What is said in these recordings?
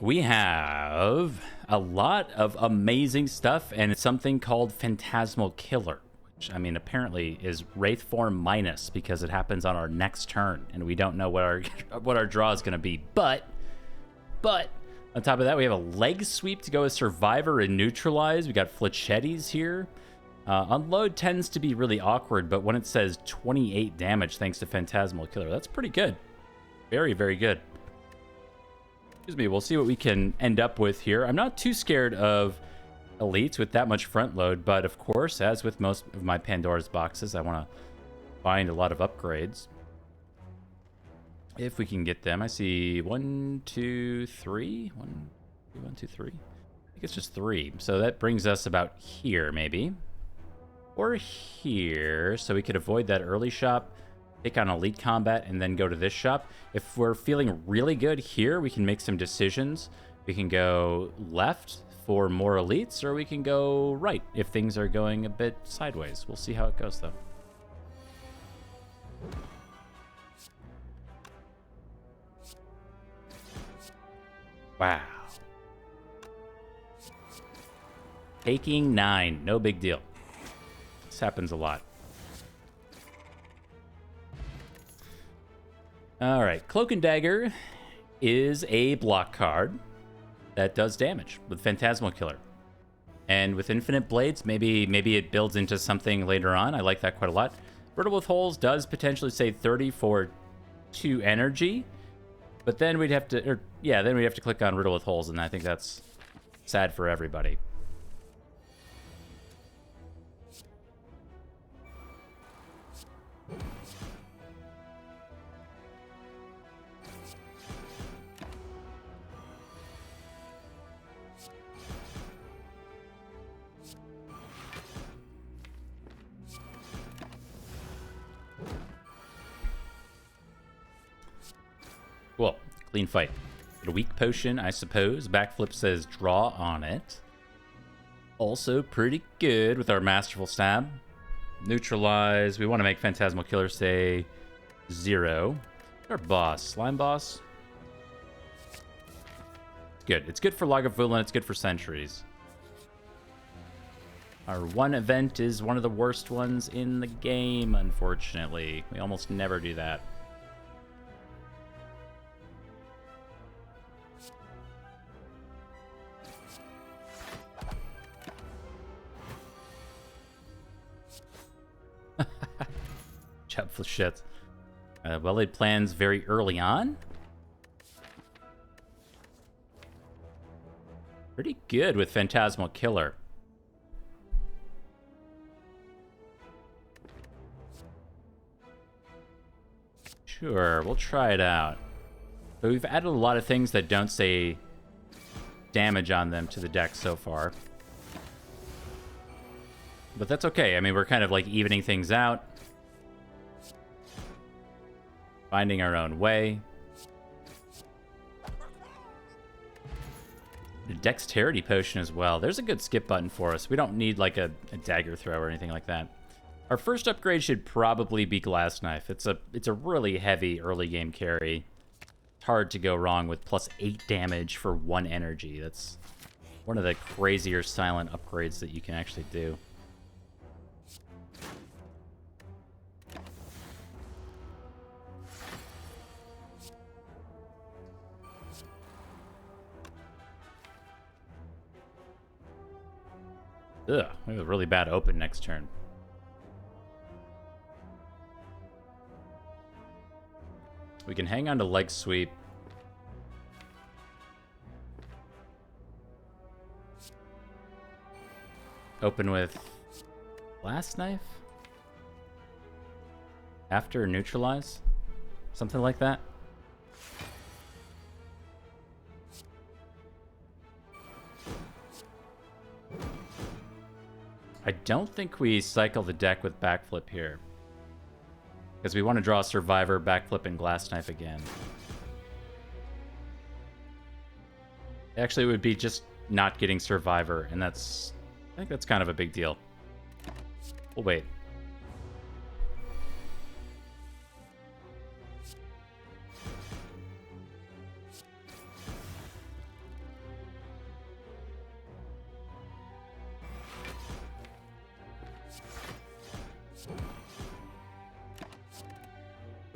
We have a lot of amazing stuff, and it's something called Phantasmal Killer, which, I mean, apparently is Wraith Form minus because it happens on our next turn, and we don't know what our what our draw is going to be. But on top of that, we have a leg sweep to go with Survivor and Neutralize. We got Fletchettis here. Unload tends to be really awkward, but when it says 28 damage thanks to Phantasmal Killer, that's pretty good. Very, very good. Excuse me, we'll see what we can end up with here. I'm not too scared of elites with that much front load, but of course, as with most of my Pandora's boxes, I want to find a lot of upgrades. If we can get them. I see 1, 2, 3. 1, 2, 3. I think it's just 3. So that brings us about here, maybe. Or here, so we could avoid that early shop, pick on elite combat, and then go to this shop. If we're feeling really good here, we can make some decisions. We can go left for more elites, or we can go right if things are going a bit sideways. We'll see how it goes, though. Wow. Taking 9, no big deal. This happens a lot. All right, Cloak and Dagger is a block card that does damage with Phantasmal Killer. And with Infinite Blades, maybe it builds into something later on. I like that quite a lot. Riddle with Holes does potentially say 30 for 2 energy, but then we'd have to, then we'd have to click on Riddle with Holes, and I think that's sad for everybody. Cool. Clean fight. Get a weak potion, I suppose. Backflip says draw on it. Also pretty good with our Masterful Stab. Neutralize. We want to make Phantasmal Killer say 0. Our boss. Slime boss. It's good. It's good for Lagavulin. It's good for Sentries. Our one event is one of the worst ones in the game, unfortunately. We almost never do that. Chapful shit. Well-laid plans very early on. Pretty good with Phantasmal Killer. Sure, we'll try it out. But we've added a lot of things that don't say damage on them to the deck so far. But that's okay. I mean, we're kind of like evening things out. Finding our own way. A dexterity potion as well. There's a good skip button for us. We don't need like a dagger throw or anything like that. Our first upgrade should probably be Glass Knife. It's a really heavy early game carry. It's hard to go wrong with plus 8 damage for 1 energy. That's one of the crazier silent upgrades that you can actually do. Ugh, we have a really bad open next turn. We can hang on to Leg Sweep. Open with Glass Knife? After Neutralize? Something like that? I don't think we cycle the deck with Backflip here. Because we want to draw Survivor, Backflip, and Glass Knife again. Actually, it would be just not getting Survivor, and that's... I think that's kind of a big deal. We'll wait.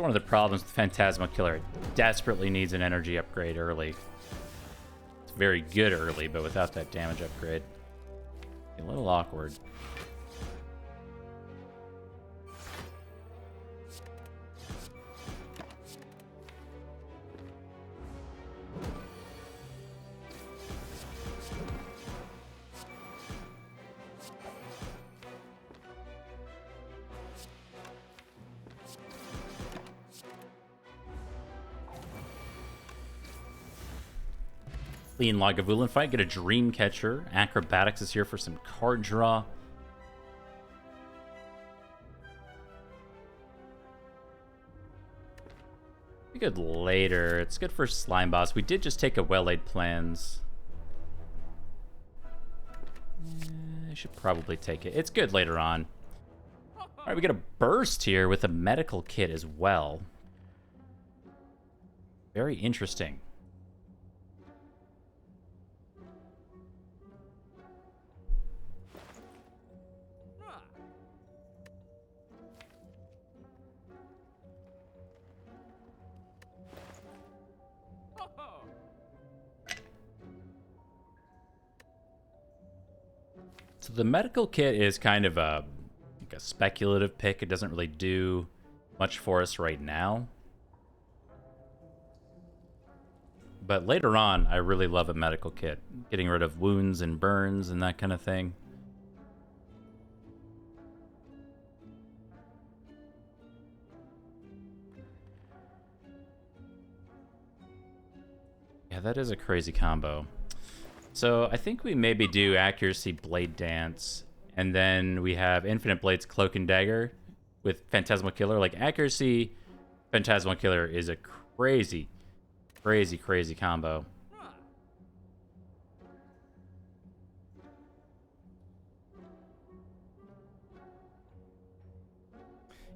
one of the problems with Phantasmal Killer. It desperately needs an energy upgrade early. It's very good early, but without that damage upgrade. A little awkward. Clean Lagavulin fight, get a Dream Catcher. Acrobatics is here for some card draw. Be good later. It's good for Slime Boss. We did just take a Well-Laid Plans. I should probably take it. It's good later on. Alright, we got a Burst here with a medical kit as well. Very interesting. So the medical kit is kind of a speculative pick. It doesn't really do much for us right now. But later on, I really love a medical kit. Getting rid of wounds and burns and that kind of thing. Yeah, that is a crazy combo. So I think we maybe do Accuracy, Blade Dance, and then we have Infinite Blades, Cloak and Dagger with Phantasmal Killer. Like, Accuracy, Phantasmal Killer is a crazy, crazy, crazy combo.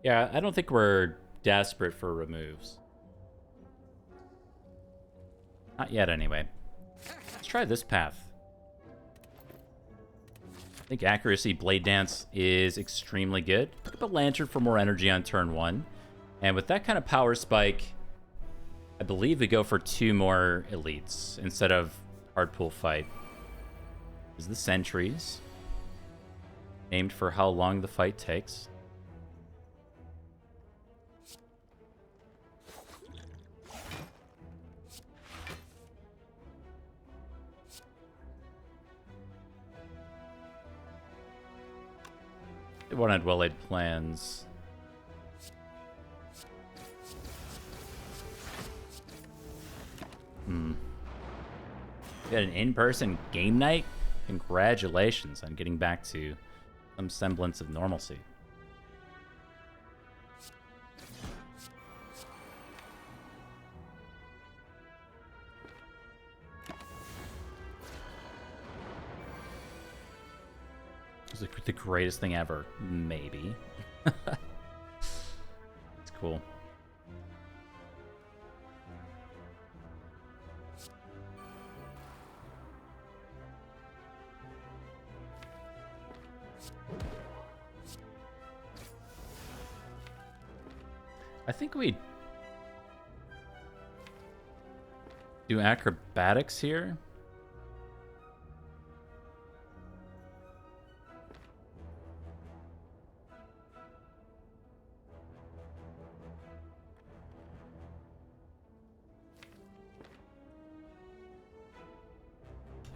Yeah, I don't think we're desperate for removes. Not yet, anyway. Let's try this path. I think Accuracy, Blade Dance is extremely good. Pick up a Lantern for more energy on turn 1. And with that kind of power spike, I believe we go for 2 more elites instead of hard pool fight. Is the Sentries. Aimed for how long the fight takes. They wanted Well-Laid Plans. We had an in-person game night? Congratulations on getting back to some semblance of normalcy. It's like the greatest thing ever. Maybe. It's cool. I think we do acrobatics here.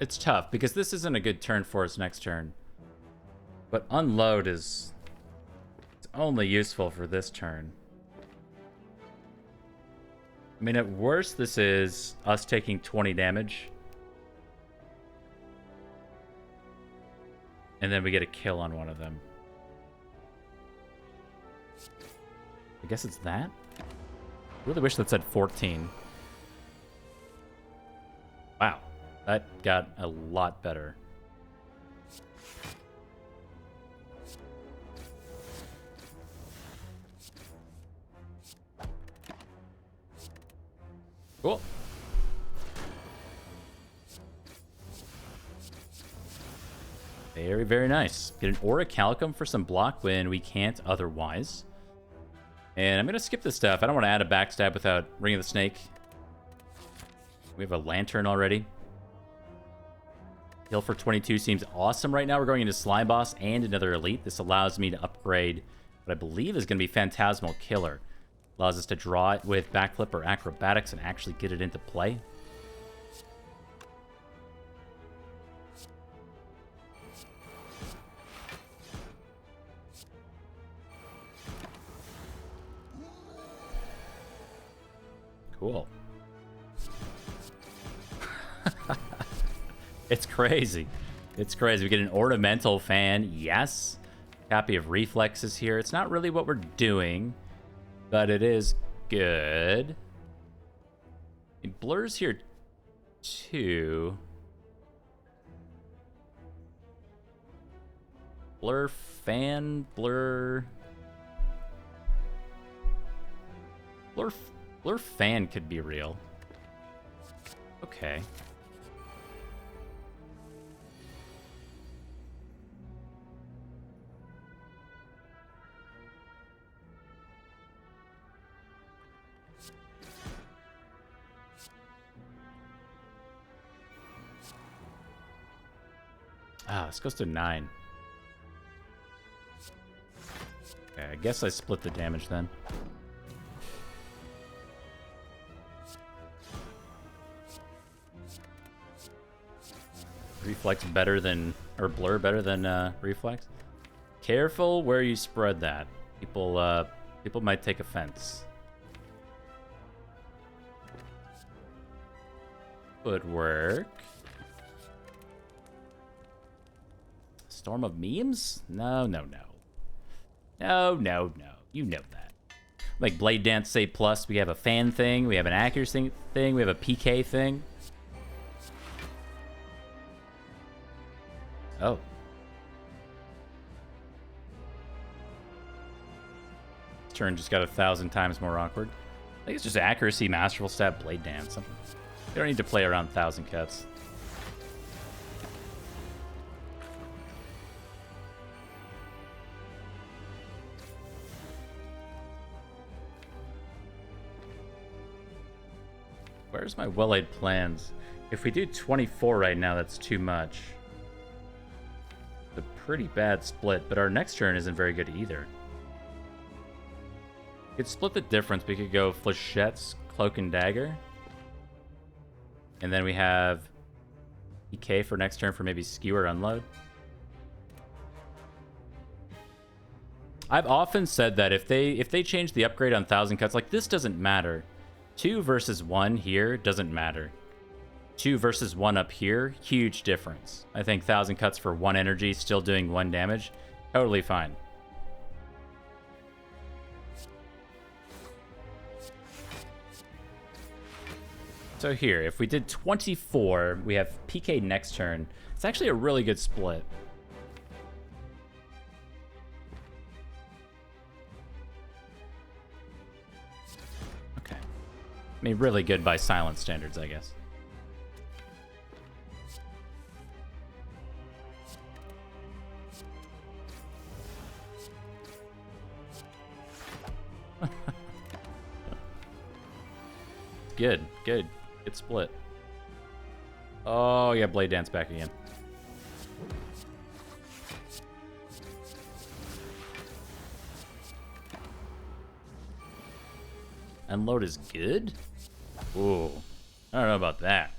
It's tough because this isn't a good turn for us next turn. But unload is it's only useful for this turn. I mean, at worst, this is us taking 20 damage. And then we get a kill on one of them. I guess it's that? Really wish that said 14. Wow. That got a lot better. Cool. Very, very nice. Get an Orichalcum for some block when we can't otherwise. And I'm going to skip this stuff. I don't want to add a backstab without Ring of the Snake. We have a Lantern already. Heal for 22 seems awesome right now. We're going into Slime Boss and another Elite. This allows me to upgrade what I believe is going to be Phantasmal Killer. Allows us to draw it with Backflip or Acrobatics and actually get it into play. Cool. It's crazy. It's crazy. We get an Ornamental Fan. Yes. Copy of Reflexes here. It's not really what we're doing, but it is good. It blurs here too. Blur fan, blur fan could be real. Okay. Ah, this goes to 9. Okay, I guess I split the damage then. Reflex better than, or blur better than reflex. Careful where you spread that. People might take offense. Footwork. Storm of memes? No. You know that. Like Blade Dance say plus, we have a fan thing, we have an accuracy thing, we have a PK thing. Oh. This turn just got 1,000 times more awkward. I think it's just accuracy, masterful stab, Blade Dance. Something. You don't need to play around 1,000 cuts. Where's my well-laid plans? If we do 24 right now, that's too much. It's a pretty bad split, but our next turn isn't very good either. We could split the difference. We could go Flechette's Cloak and Dagger. And then we have EK for next turn for maybe Skewer Unload. I've often said that if they change the upgrade on 1,000 cuts, like this doesn't matter. 2 versus 1 here doesn't matter. 2 versus 1 up here, huge difference. I think 1,000 cuts for 1 energy, still doing 1 damage, totally fine. So here, if we did 24, we have PK next turn. It's actually a really good split. Okay. I mean, really good by silent standards, I guess. Good. Good split. Oh, yeah, Blade Dance back again. Unload is good? Ooh, I don't know about that.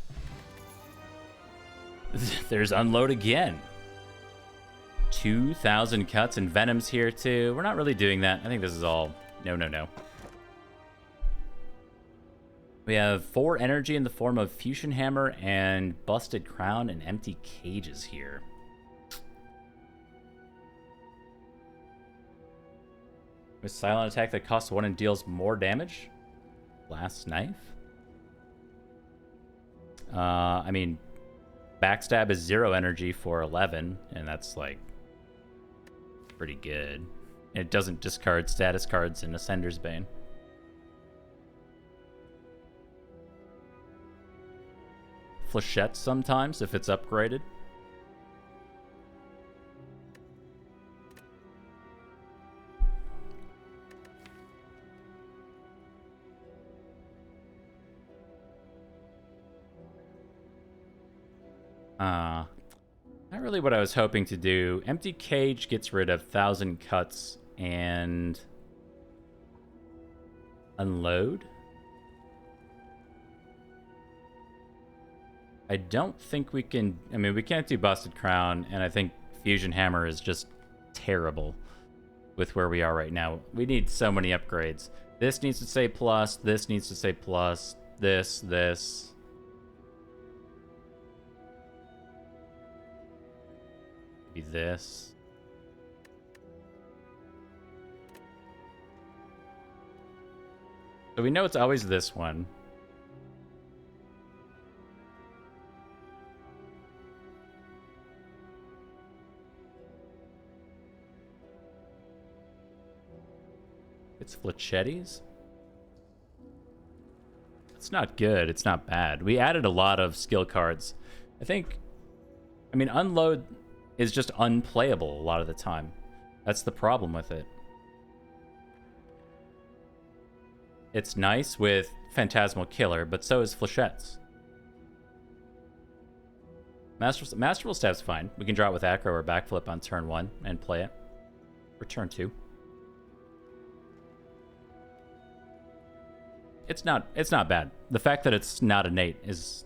There's Unload again. 2,000 cuts and Venom's here too. We're not really doing that. I think this is all... No. We have 4 energy in the form of Fusion Hammer and Busted Crown and Empty Cages here. With Silent Attack that costs 1 and deals more damage. Last Knife. I mean, Backstab is 0 energy for 11, and that's like pretty good. It doesn't discard status cards in Ascender's Bane. Flechette sometimes if it's upgraded. Not really what I was hoping to do. Empty Cage gets rid of 1,000 cuts and unload. I don't think we can... I mean, we can't do Busted Crown, and I think Fusion Hammer is just terrible with where we are right now. We need so many upgrades. This needs to say plus, this needs to say plus, this. Maybe this. So we know it's always this one. It's Fletchetti's. It's not good. It's not bad. We added a lot of skill cards. I mean, Unload is just unplayable a lot of the time. That's the problem with it. It's nice with Phantasmal Killer, but so is Flechettes. Masterful Staff's fine. We can draw it with Acro or Backflip on turn 1 and play it. Or turn 2. It's not bad. The fact that it's not innate is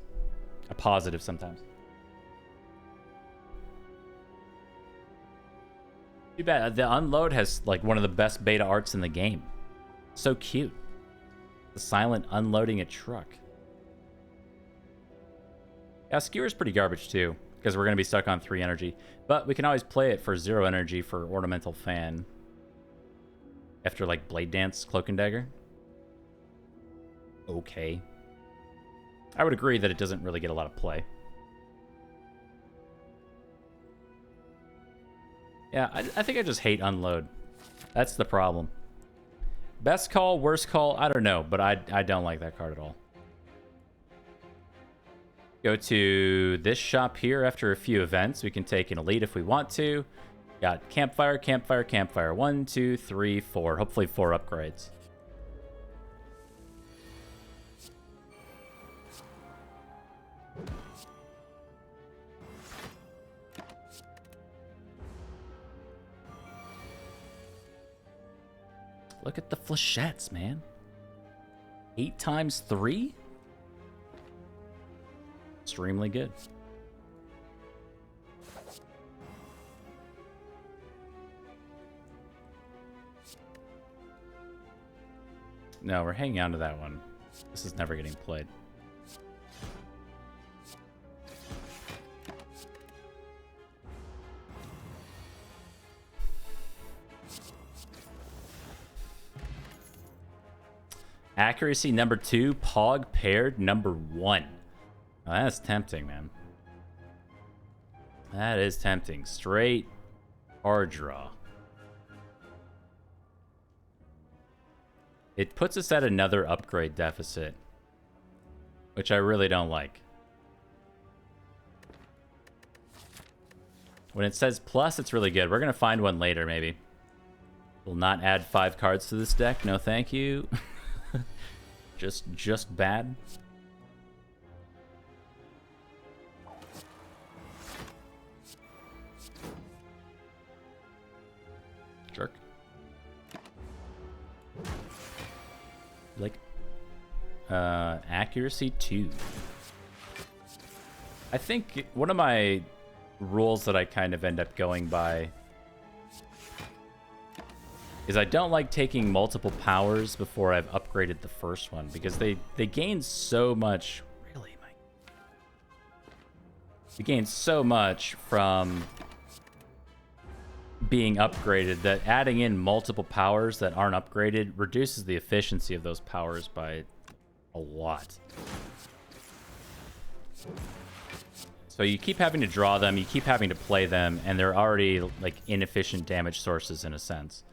a positive sometimes. Too bad. The Unload has like one of the best beta arts in the game. So cute. The silent unloading a truck. Yeah, Skewer's pretty garbage too, because we're going to be stuck on 3 energy. But we can always play it for 0 energy for Ornamental Fan. After like Blade Dance, Cloak and Dagger. Okay. I would agree that it doesn't really get a lot of play. Yeah, I think I just hate Unload. That's the problem. Best call, worst call, I don't know, but I don't like that card at all. Go to this shop here after a few events. We can take an Elite if we want to. Got Campfire, Campfire, Campfire. 1, 2, 3, 4. Hopefully 4 upgrades. Look at the Flechettes, man. 8 times 3? Extremely good. No, we're hanging on to that one. This is never getting played. Accuracy number 2, Pog paired number 1. Oh, that's tempting, man. That is tempting. Straight card draw. It puts us at another upgrade deficit, which I really don't like. When it says plus, it's really good. We're going to find one later, maybe. Will not add 5 cards to this deck. No, thank you. Just bad. Jerk. Like, accuracy 2. I think one of my rules that I kind of end up going by is I don't like taking multiple powers before I've upgraded the first one, because they gain so much. Really, Mike? They gain so much from being upgraded that adding in multiple powers that aren't upgraded reduces the efficiency of those powers by a lot. So you keep having to draw them, you keep having to play them, and they're already like inefficient damage sources in a sense.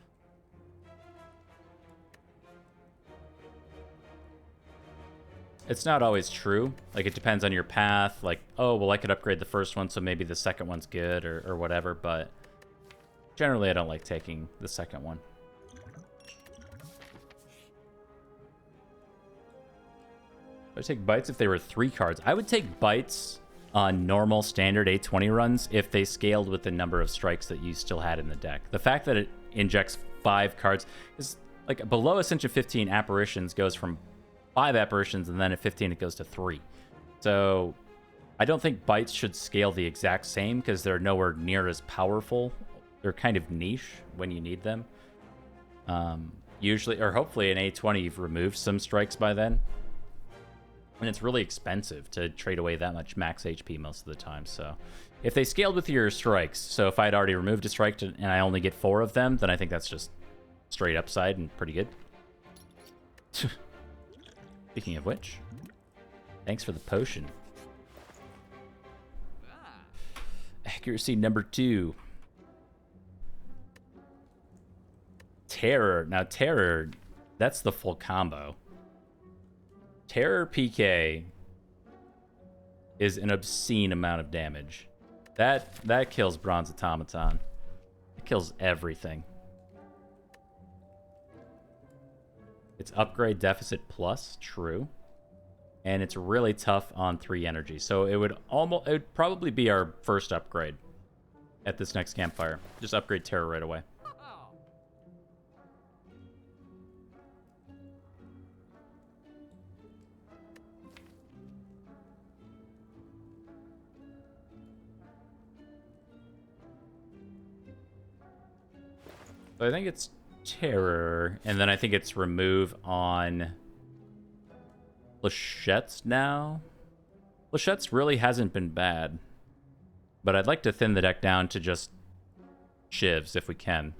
It's not always true. Like, it depends on your path. Like, oh, well, I could upgrade the first one, so maybe the second one's good or whatever. But generally, I don't like taking the second one. I'd take Bites if they were 3 cards. I would take Bites on normal standard A20 runs if they scaled with the number of strikes that you still had in the deck. The fact that it injects 5 cards is like below Ascension 15 apparitions goes from 5 apparitions, and then at 15 it goes to 3. So I don't think bites should scale the exact same because they're nowhere near as powerful. They're kind of niche when you need them. Usually, or hopefully in A20 you've removed some strikes by then. And it's really expensive to trade away that much max HP most of the time. So if they scaled with your strikes, so if I'd already removed a strike and I only get 4 of them, then I think that's just straight upside and pretty good. Speaking of which, thanks for the potion. Accuracy number 2. Terror. Now, Terror, that's the full combo. Terror PK is an obscene amount of damage. That kills Bronze Automaton. It kills everything. It's upgrade deficit plus, true. And it's really tough on 3 energy. So it would probably be our first upgrade at this next campfire. Just upgrade Terror right away. So I think it's Terror, and then I think it's remove on Flechette's now. Flechette's really hasn't been bad, but I'd like to thin the deck down to just SHIVS if we can.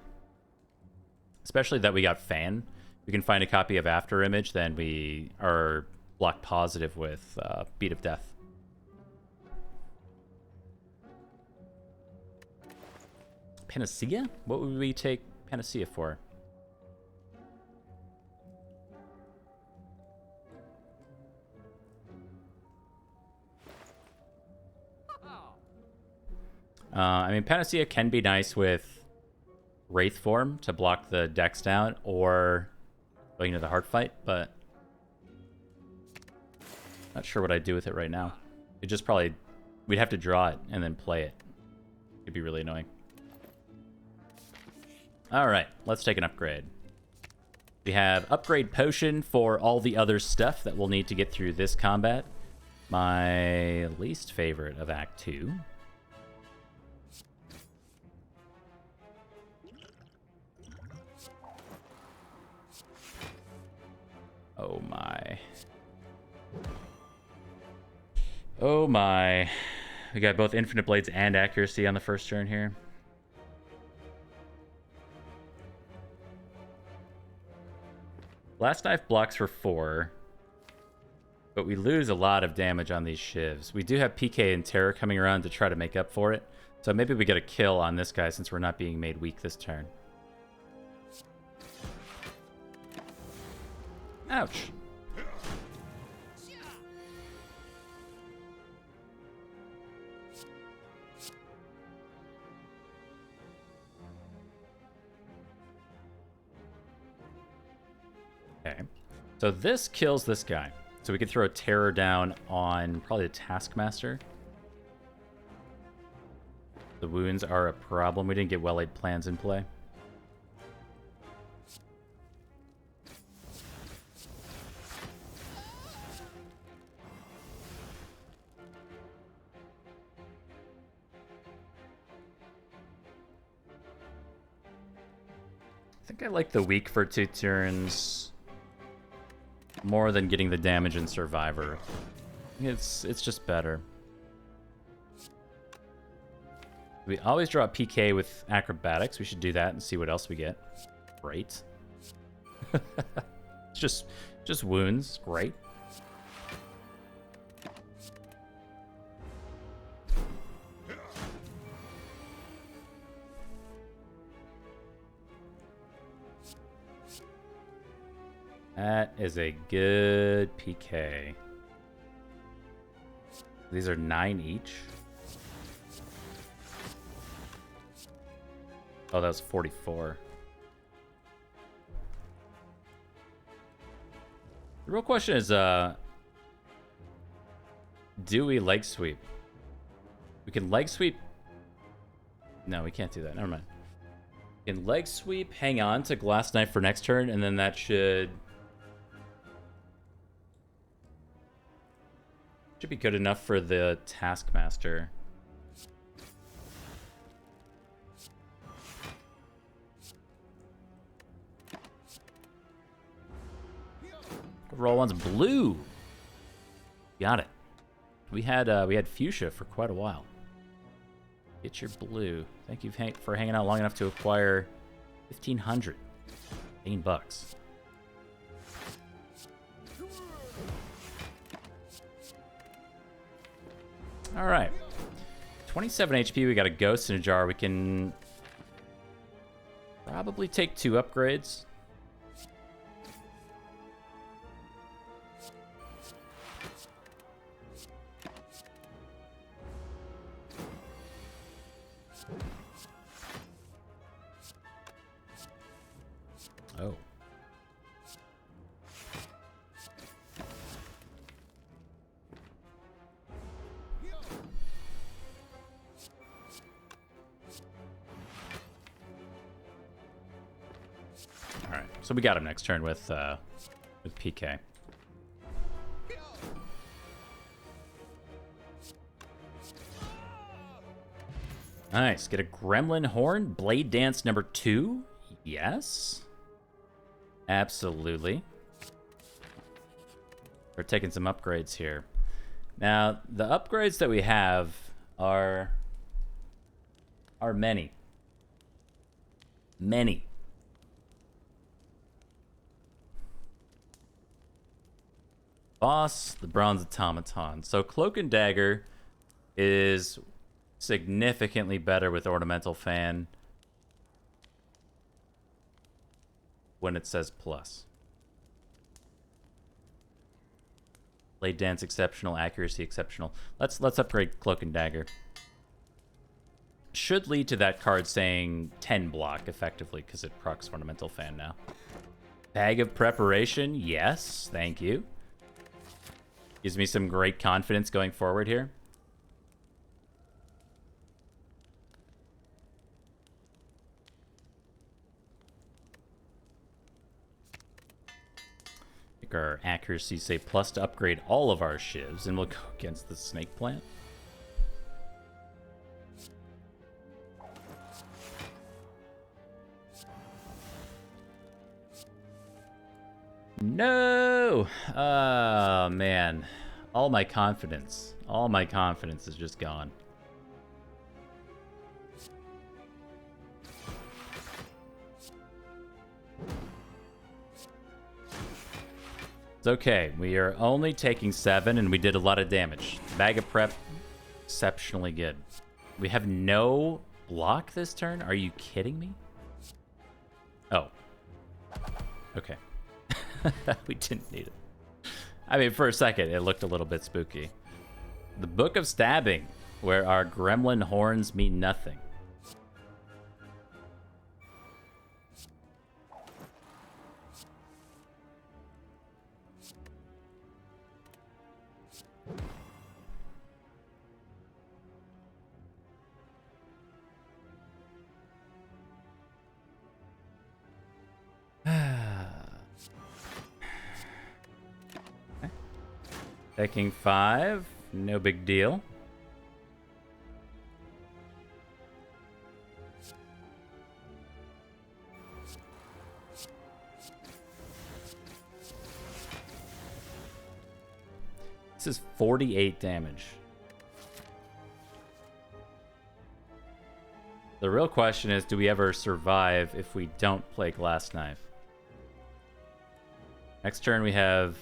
Especially that we got Fan. If we can find a copy of After Image, then we are block positive with Beat of Death. Panacea? What would we take Panacea for? I mean, Panacea can be nice with Wraith form to block the decks down or going into the hard fight, but not sure what I'd do with it right now. It just probably, we'd have to draw it and then play it. It'd be really annoying. All right, let's take an upgrade. We have upgrade potion for all the other stuff that we'll need to get through this combat. My least favorite of Act 2. Oh my. Oh my. We got both Infinite Blades and Accuracy on the first turn here. Last Knife blocks for 4, but we lose a lot of damage on these SHIVS. We do have PK and Terror coming around to try to make up for it, so maybe we get a kill on this guy since we're not being made weak this turn. Ouch. Okay, so this kills this guy. So we could throw a Terror down on probably the Taskmaster. The wounds are a problem. We didn't get well-laid plans in play. I think I like the weak for 2 turns more than getting the damage in Survivor. It's just better. We always draw PK with Acrobatics. We should do that and see what else we get. Great. It's just wounds. Great. That is a good PK. These are 9 each. Oh, that was 44. The real question is, do we leg sweep? We can leg sweep. No, we can't do that. Never mind. We can leg sweep, hang on to Glass Knife for next turn, and then that should be good enough for the Taskmaster. Roll one's blue. Got it. We had fuchsia for quite a while. Get your blue. Thank you for hanging out long enough to acquire 1,500. $18. All right. 27 HP. We got a ghost in a jar. We can probably take 2 upgrades. Oh. All right. So we got him next turn with PK. Nice. Get a Gremlin Horn. Blade Dance number 2. Yes. Absolutely. We're taking some upgrades here. Now, the upgrades that we have are many. Many. Boss, the Bronze Automaton. So Cloak and Dagger is significantly better with Ornamental Fan when it says plus. Blade Dance exceptional, accuracy exceptional. Let's upgrade Cloak and Dagger. Should lead to that card saying 10 block effectively because it procs Ornamental Fan now. Bag of Preparation, yes, thank you. Gives me some great confidence going forward here. Make our accuracy say plus to upgrade all of our shivs, and we'll go against the snake plant. No! Oh, man. All my confidence is just gone. It's okay. We are only taking 7, and we did a lot of damage. Bag of Prep, exceptionally good. We have no block this turn? Are you kidding me? Oh. Okay. We didn't need it. I mean, for a second, it looked a little bit spooky. The Book of Stabbing, where our gremlin horns mean nothing. Taking 5, no big deal. This is 48 damage. The real question is, do we ever survive if we don't play Glass Knife? Next turn we have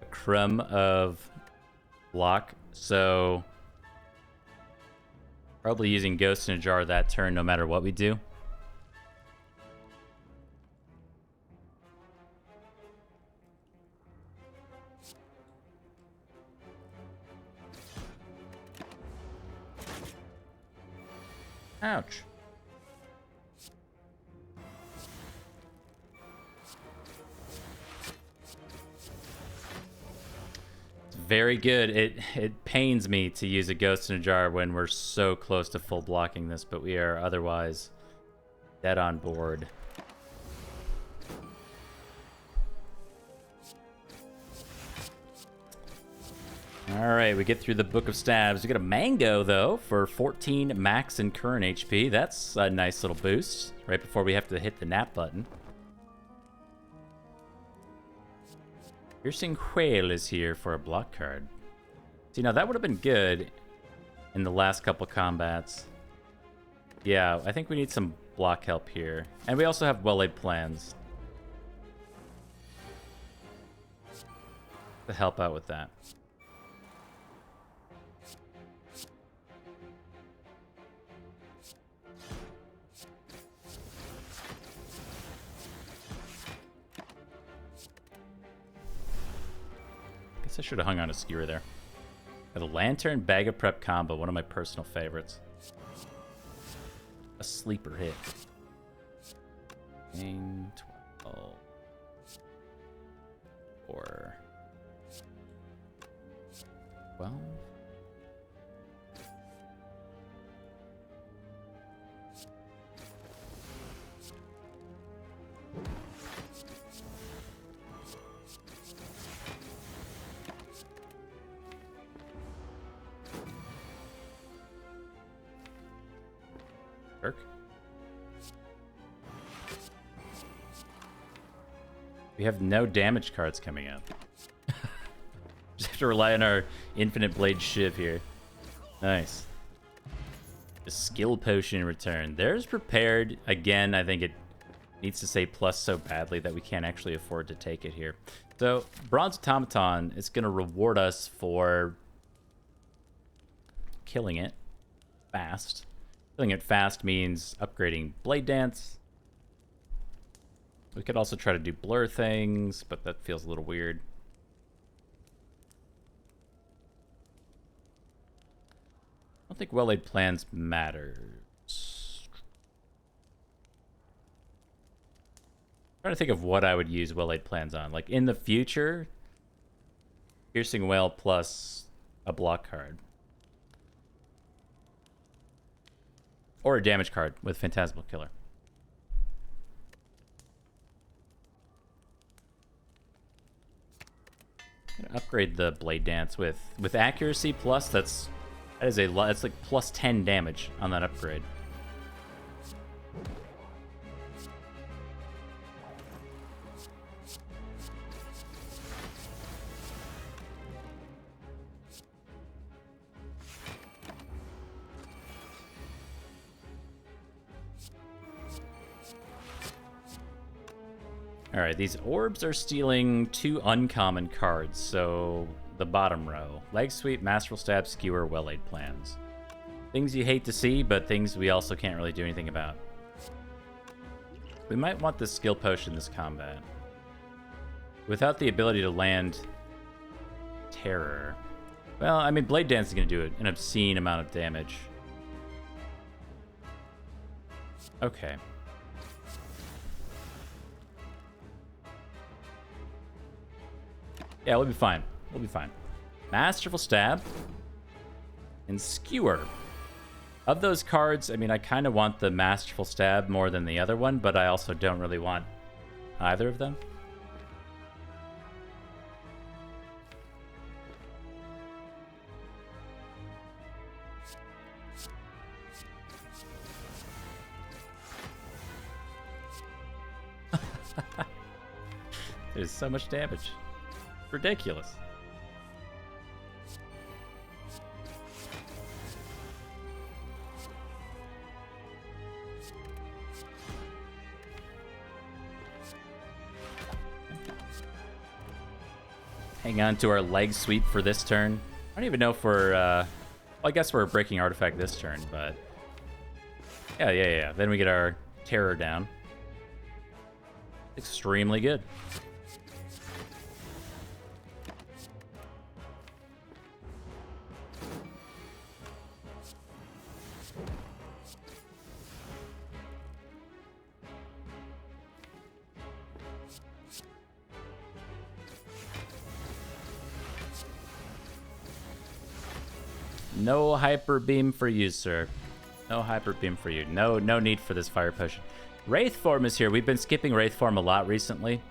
a crumb of block, so probably using Ghost in a Jar that turn no matter what we do. Ouch. very good. It pains me to use a Ghost in a Jar when we're so close to full blocking this, but we are otherwise dead on board. Alright, we get through the Book of Stabs. We get a Mango, though, for 14 max and current HP. That's a nice little boost, right before we have to hit the nap button. Piercing Whale is here for a block card. See, now that would have been good in the last couple combats. Yeah, I think we need some block help here. And we also have well-laid plans to help out with that. I should have hung on a skewer there. The Lantern Bag of Prep combo, one of my personal favorites. A sleeper hit. 9, 12, 4, 12. We have no damage cards coming up. Just have to rely on our Infinite Blade Shiv here. Nice. A skill potion in return. There's prepared. Again, I think it needs to say plus so badly that we can't actually afford to take it here. So, Bronze Automaton is going to reward us for killing it fast. Killing it fast means upgrading Blade Dance. We could also try to do blur things, but that feels a little weird. I don't think well-laid plans matters. I'm trying to think of what I would use well-laid plans on. Like in the future, Piercing Whale plus a block card. Or a damage card with Phantasmal Killer. Upgrade the Blade Dance with accuracy plus. That is a lot. It's like plus 10 damage on that upgrade. Alright, these orbs are stealing 2 uncommon cards, so the bottom row. Leg Sweep, Masterful Stab, Skewer, Well-Laid Plans. Things you hate to see, but things we also can't really do anything about. We might want this skill potion this combat. Without the ability to land Terror. Well, I mean, Blade Dance is going to do an obscene amount of damage. Okay. Yeah, we'll be fine. We'll be fine. Masterful Stab and Skewer. Of those cards, I mean, I kind of want the Masterful Stab more than the other one, but I also don't really want either of them. There's so much damage. Ridiculous. Hang on to our leg sweep for this turn. I don't even know if we're, well, I guess we're breaking artifact this turn, but yeah. Then we get our terror down. Extremely good. No hyper beam for you, sir. No hyper beam for you. No need for this fire potion. Wraith form is here. We've been skipping Wraith form a lot recently.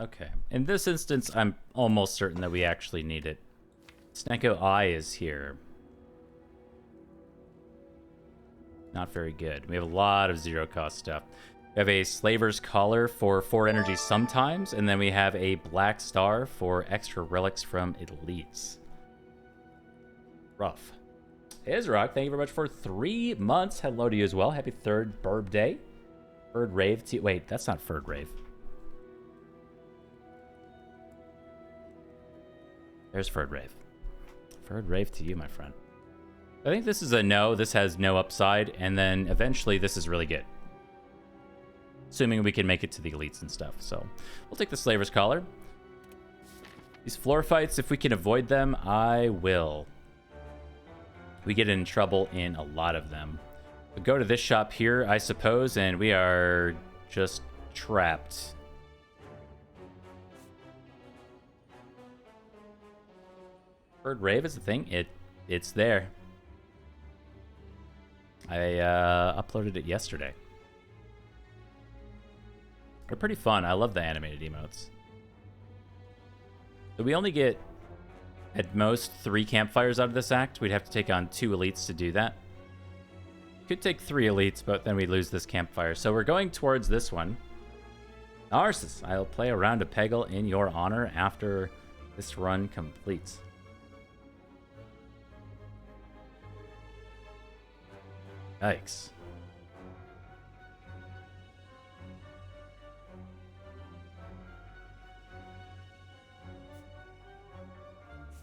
Okay. In this instance, I'm almost certain that we actually need it. Snecko Eye is here. Not very good. We have a lot of zero-cost stuff. We have a Slaver's Collar for 4 energy sometimes, and then we have a Black Star for extra relics from elites. Rough. Izrock, thank you very much for 3 months. Hello to you as well. Happy 3rd Burb Day. Third Rave. Wait, that's not Third Rave. There's Third Rave. Third Rave to you, my friend. I think this is a no. This has no upside, and then eventually this is really good. Assuming we can make it to the elites and stuff. So we'll take the Slaver's Collar. These floor fights, if we can avoid them, I will. We get in trouble in a lot of them. We'll go to this shop here, I suppose, and we are just trapped. Third Rave is the thing. It's there. I uploaded it yesterday. They're pretty fun. I love the animated emotes. So we only get, at most, 3 campfires out of this act. We'd have to take on 2 elites to do that. Could take 3 elites, but then we lose this campfire. So we're going towards this one. Narcissus, I'll play a round of Peggle in your honor after this run completes. Yikes.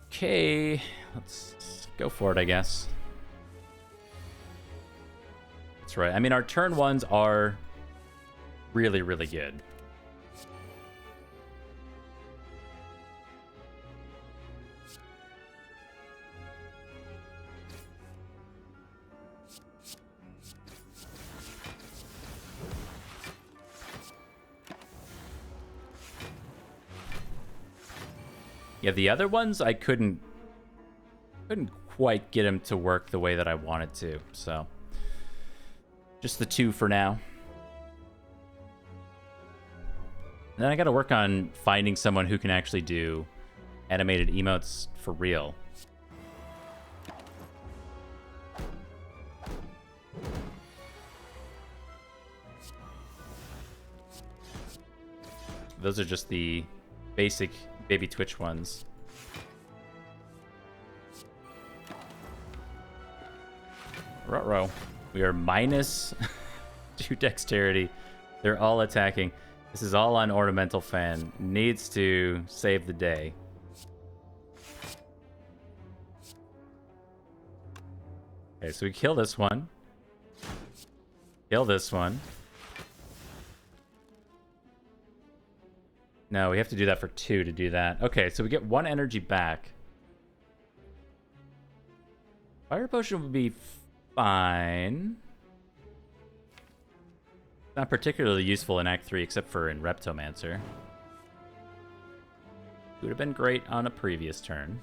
Okay, let's go for it, I guess. That's right. I mean, our turn 1s are really, really good. Yeah, the other ones I couldn't quite get them to work the way that I wanted to, so just the 2 for now. And then I got to work on finding someone who can actually do animated emotes for real. Those are just the basic baby Twitch ones. Ruh-roh. We are minus 2 dexterity. They're all attacking. This is all on Ornamental Fan. Needs to save the day. Okay, so we kill this one. Kill this one. No, we have to do that for 2 to do that. Okay, so we get 1 energy back. Fire Potion would be fine. Not particularly useful in Act 3, except for in Reptomancer. It would have been great on a previous turn.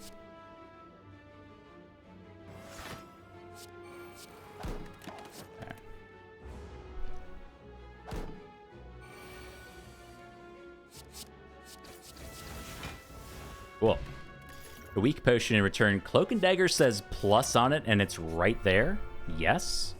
Cool. The weak potion in return. Cloak and Dagger says plus on it, and it's right there. Yes.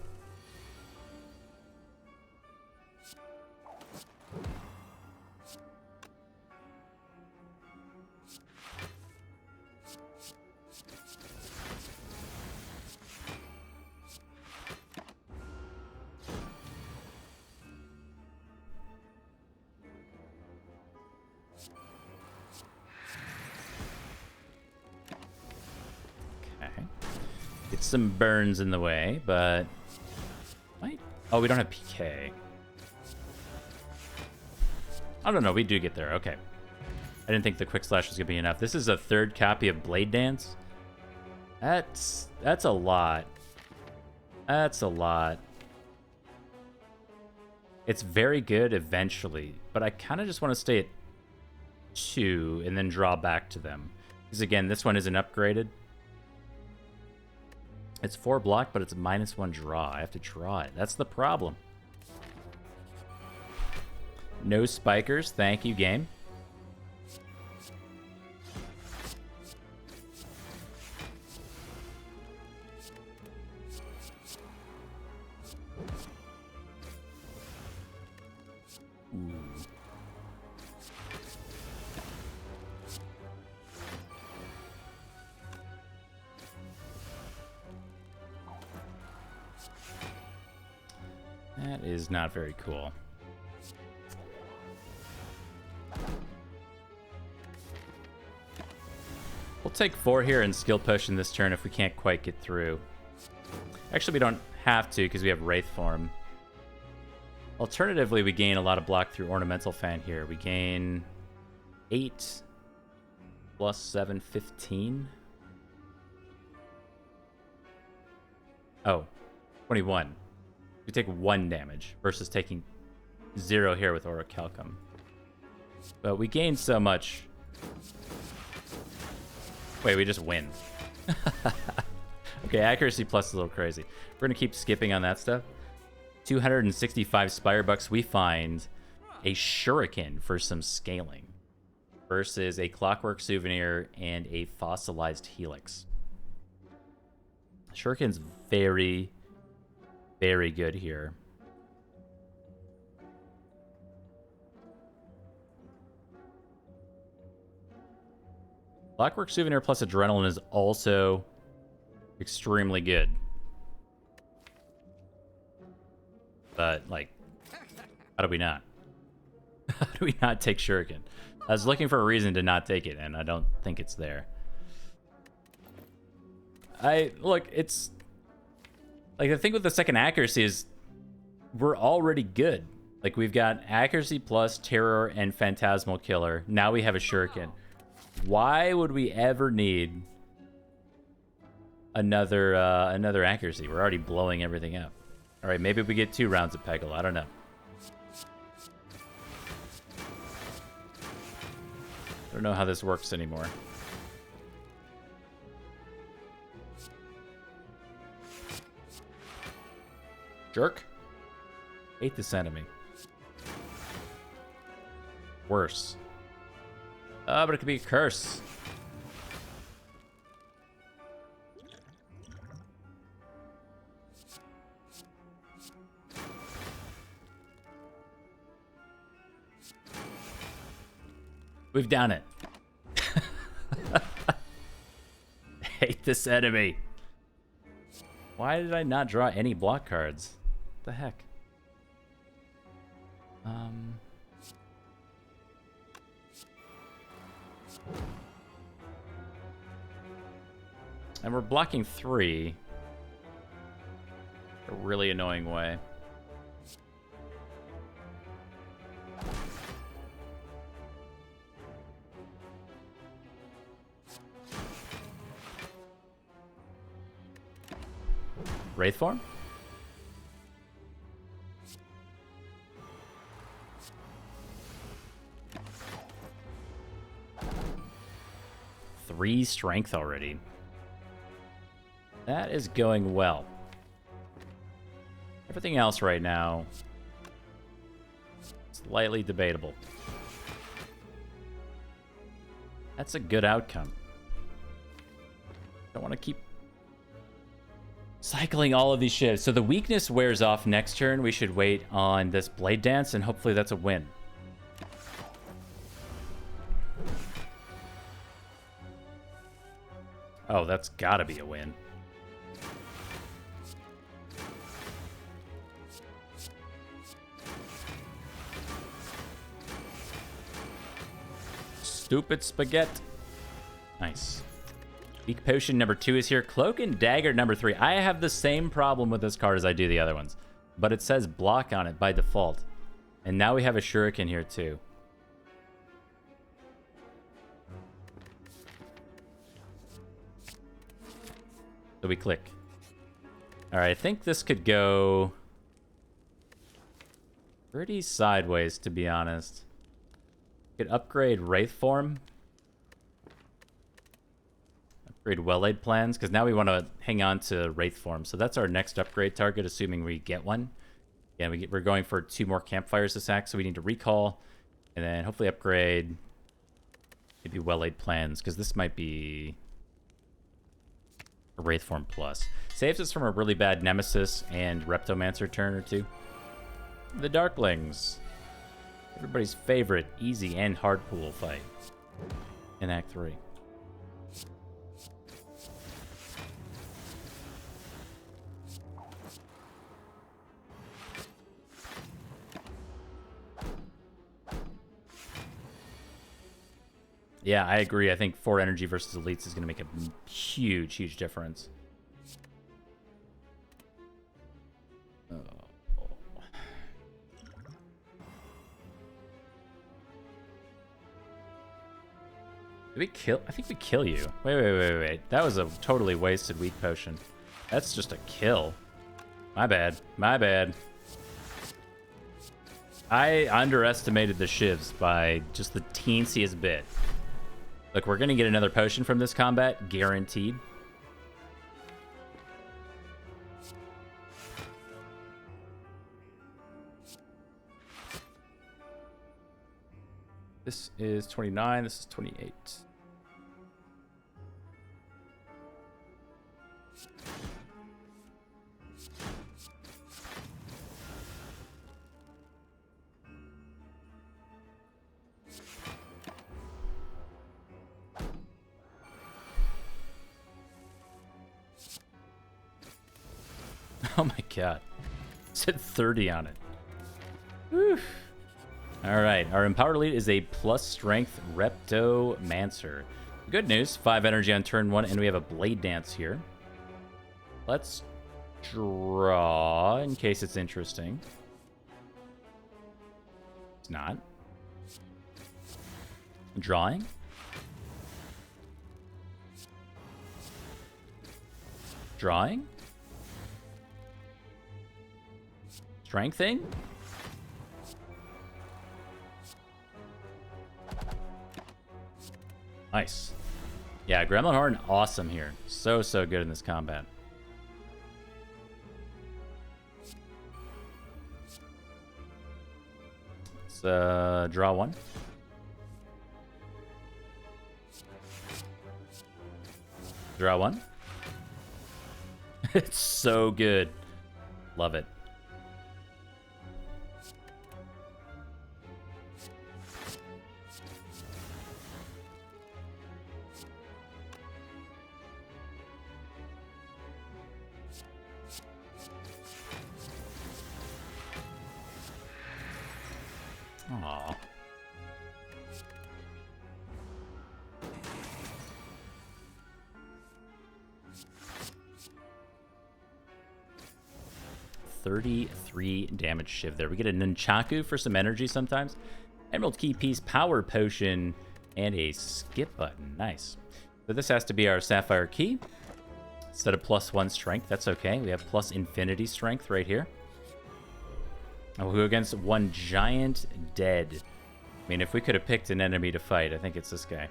Some burns in the way, but oh, we don't have PK. I don't know. We do get there. Okay. I didn't think the quick slash was gonna be enough. This is a third copy of Blade Dance. That's a lot. That's a lot. It's very good eventually, but I kind of just want to stay at 2 and then draw back to them. Because again, this one isn't upgraded. It's 4 block, but it's a -1 draw. I have to draw it. That's the problem. No spikers. Thank you, game. That is not very cool. We'll take 4 here and skill push in this turn if we can't quite get through. Actually, we don't have to because we have Wraith Form. Alternatively, we gain a lot of block through Ornamental Fan here. We gain 8 plus 7, 15. Oh, 21. We take 1 damage versus taking 0 here with Orichalcum. But we gain so much. Wait, we just win. Okay, accuracy plus is a little crazy. We're going to keep skipping on that stuff. 265 Spire Bucks, we find a Shuriken for some scaling versus a Clockwork Souvenir and a Fossilized Helix. Shuriken's very, very good here. Clockwork Souvenir plus Adrenaline is also extremely good. But, like, how do we not? How do we not take Shuriken? I was looking for a reason to not take it, and I don't think it's there. Look, it's... Like, the thing with the second accuracy is we're already good. Like, we've got accuracy plus, terror, and phantasmal killer. Now we have a Shuriken. Why would we ever need another accuracy? We're already blowing everything up. All right, maybe we get 2 rounds of Peggle. I don't know. I don't know how this works anymore. Jerk. Hate this enemy. Worse. But it could be a curse. We've done it. Hate this enemy. Why did I not draw any block cards? What the heck? And we're blocking 3. A really annoying way. Wraith Form? Three strength already. That is going well. Everything else right now, slightly debatable. That's a good outcome. Don't want to keep cycling all of these shivs. So the weakness wears off next turn. We should wait on this Blade Dance, and hopefully that's a win. Oh, that's gotta be a win. Stupid spaghetti. Nice. Weak Potion number 2 is here. Cloak and Dagger number 3. I have the same problem with this card as I do the other ones. But it says block on it by default. And now we have a Shuriken here too. So we click. All right, I think this could go pretty sideways, to be honest. Could upgrade Wraith Form. Upgrade Well-Laid Plans, because now we want to hang on to Wraith Form. So that's our next upgrade target, assuming we get one. Yeah, we're going for 2 more campfires to sack, so we need to recall. And then hopefully upgrade maybe Well-Laid Plans, because this might be a Wraith Form Plus. Saves us from a really bad Nemesis and Reptomancer turn or 2. The Darklings. Everybody's favorite easy and hard pool fight in Act 3. Yeah, I agree. I think 4 energy versus elites is going to make a huge, huge difference. Oh. Did we kill? I think we kill you. Wait. That was a totally wasted weak potion. That's just a kill. My bad. I underestimated the SHIVS by just the teensiest bit. Look, we're going to get another potion from this combat, guaranteed. This is 29, this is 28. Oh my god. It said 30 on it. Whew. Alright, our Empowered Elite is a plus strength Reptomancer. Good news, 5 energy on turn 1, and we have a Blade Dance here. Let's draw, in case it's interesting. It's not. Drawing. Drawing. Strengthing? Nice. Yeah, Gremlin Horn, awesome here. So good in this combat. Let's draw 1. Draw 1. It's so good. Love it. Aww. $33 damage shiv there. We get a Nunchaku for some energy sometimes. Emerald Key Piece, Power Potion, and a skip button. Nice. So this has to be our Sapphire Key. Instead of +1 strength, that's okay. We have plus infinity strength right here. And we'll go against one giant dead. I mean, if we could have picked an enemy to fight, I think it's this guy.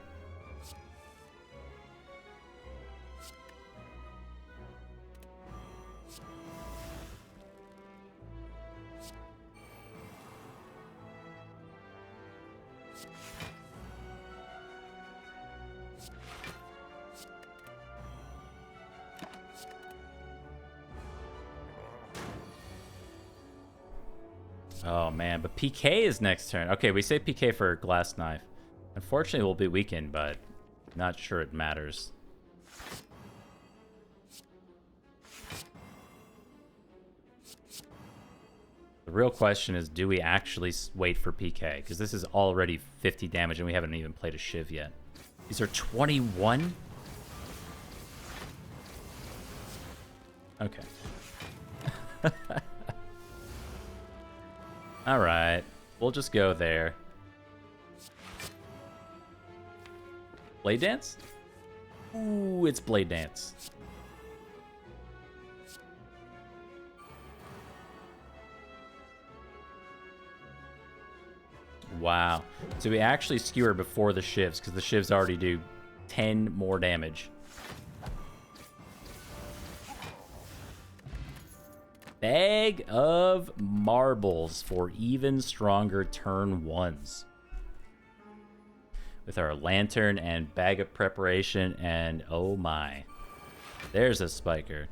Oh man, but PK is next turn. Okay, we say PK for Glass Knife. Unfortunately, we'll be weakened, but not sure it matters. The real question is, do we actually wait for PK? Because this is already 50 damage and we haven't even played a Shiv yet. These are 21? Okay. Alright, we'll just go there. Blade Dance? Ooh, it's Blade Dance. Wow. So we actually skewer before the shivs, because the shivs already do 10 more damage. Bag of marbles for even stronger turn ones. With our lantern and bag of preparation, and oh my. There's a spiker.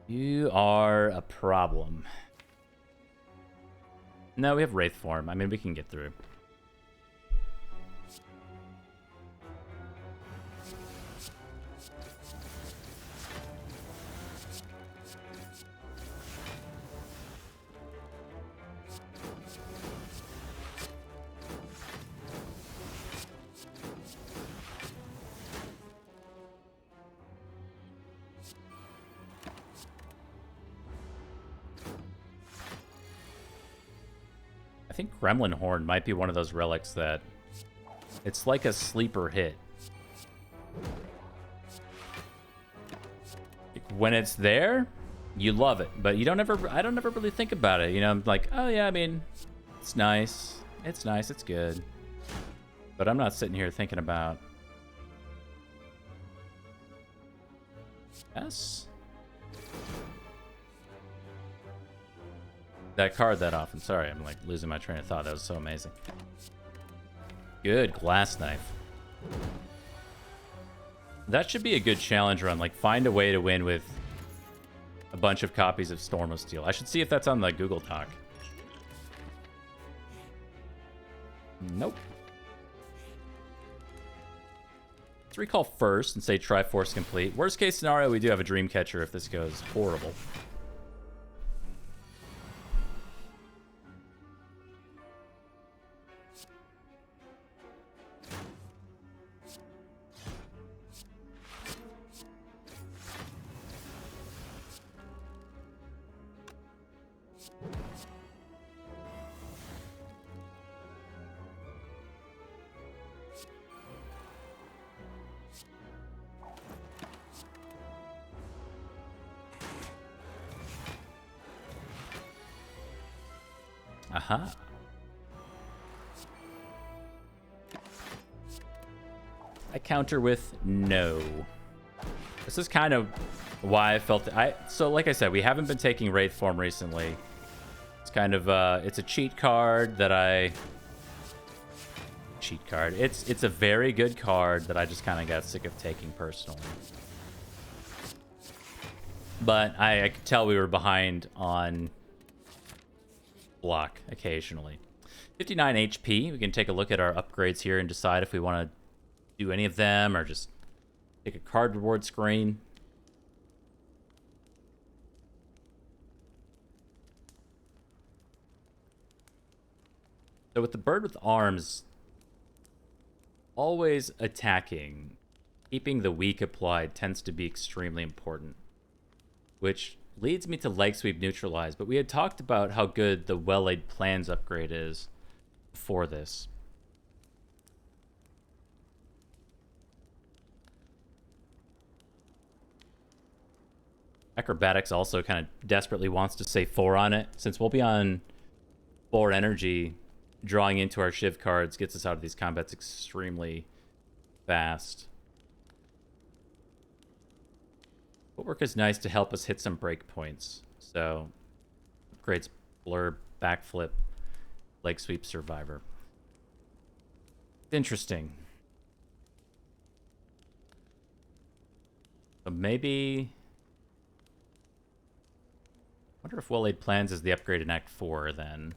You are a problem. No, we have Wraith form. I mean, we can get through. I think Gremlin Horn might be one of those relics that it's like a sleeper hit. When it's there, you love it, but I don't ever really think about it. You know, I'm like, oh yeah, I mean, it's nice. It's nice, it's good. But I'm not sitting here thinking about... Yes? That card that often. Sorry, I'm like losing my train of thought. That was so amazing. Good glass knife. That should be a good challenge run. Like, find a way to win with a bunch of copies of Storm of Steel. I should see if that's on the Google Doc. Nope. Let's recall first and say Triforce complete. Worst case scenario, we do have a Dreamcatcher if this goes horrible. Aha. I counter with no. This is kind of why I felt so like I said, we haven't been taking Wraith form recently. It's kind of it's a cheat card that cheat card. It's a very good card that I just kind of got sick of taking personally. But I could tell we were behind on block occasionally. 59 HP. We can take a look at our upgrades here and decide if we want to do any of them or just take a card reward screen. So with the bird with arms, always attacking, keeping the weak applied tends to be extremely important, which leads me to leg sweep neutralize, but we had talked about how good the well-laid plans upgrade is before this. Acrobatics also kind of desperately wants to say 4 on it. Since we'll be on 4 energy, drawing into our Shiv cards gets us out of these combats extremely fast. Footwork is nice to help us hit some breakpoints. So, upgrades Blur, Backflip, Leg Sweep, Survivor. Interesting. But maybe... I wonder if Well-Laid Plans is the upgrade in Act 4, then.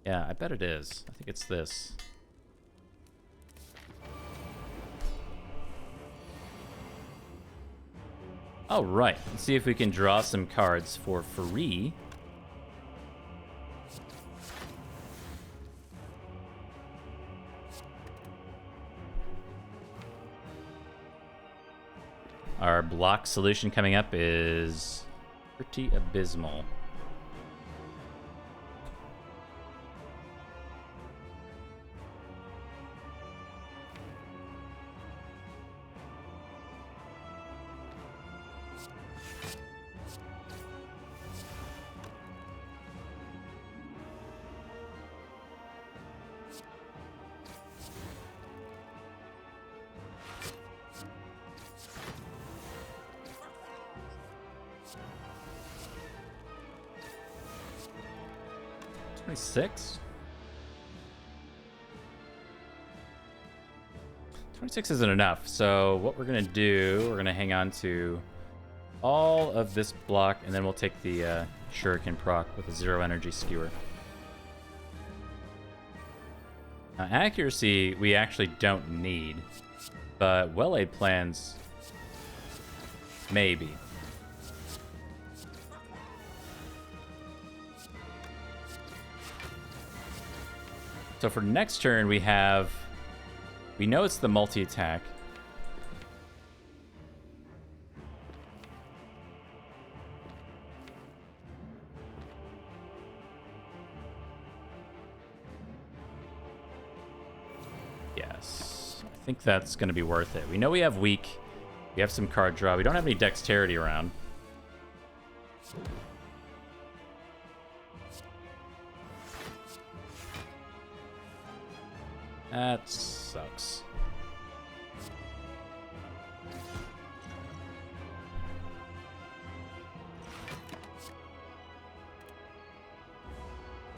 Yeah, I bet it is. I think it's this. All right, let's see if we can draw some cards for free. Our block solution coming up is pretty abysmal. 26? 26 isn't enough, so what we're gonna do, we're gonna hang on to all of this block, and then we'll take the Shuriken proc with a 0 energy skewer. Now, accuracy we actually don't need, but well-laid plans, maybe. So for next turn, we know it's the multi-attack. Yes, I think that's going to be worth it. We know we have weak. We have some card draw. We don't have any dexterity around. That sucks.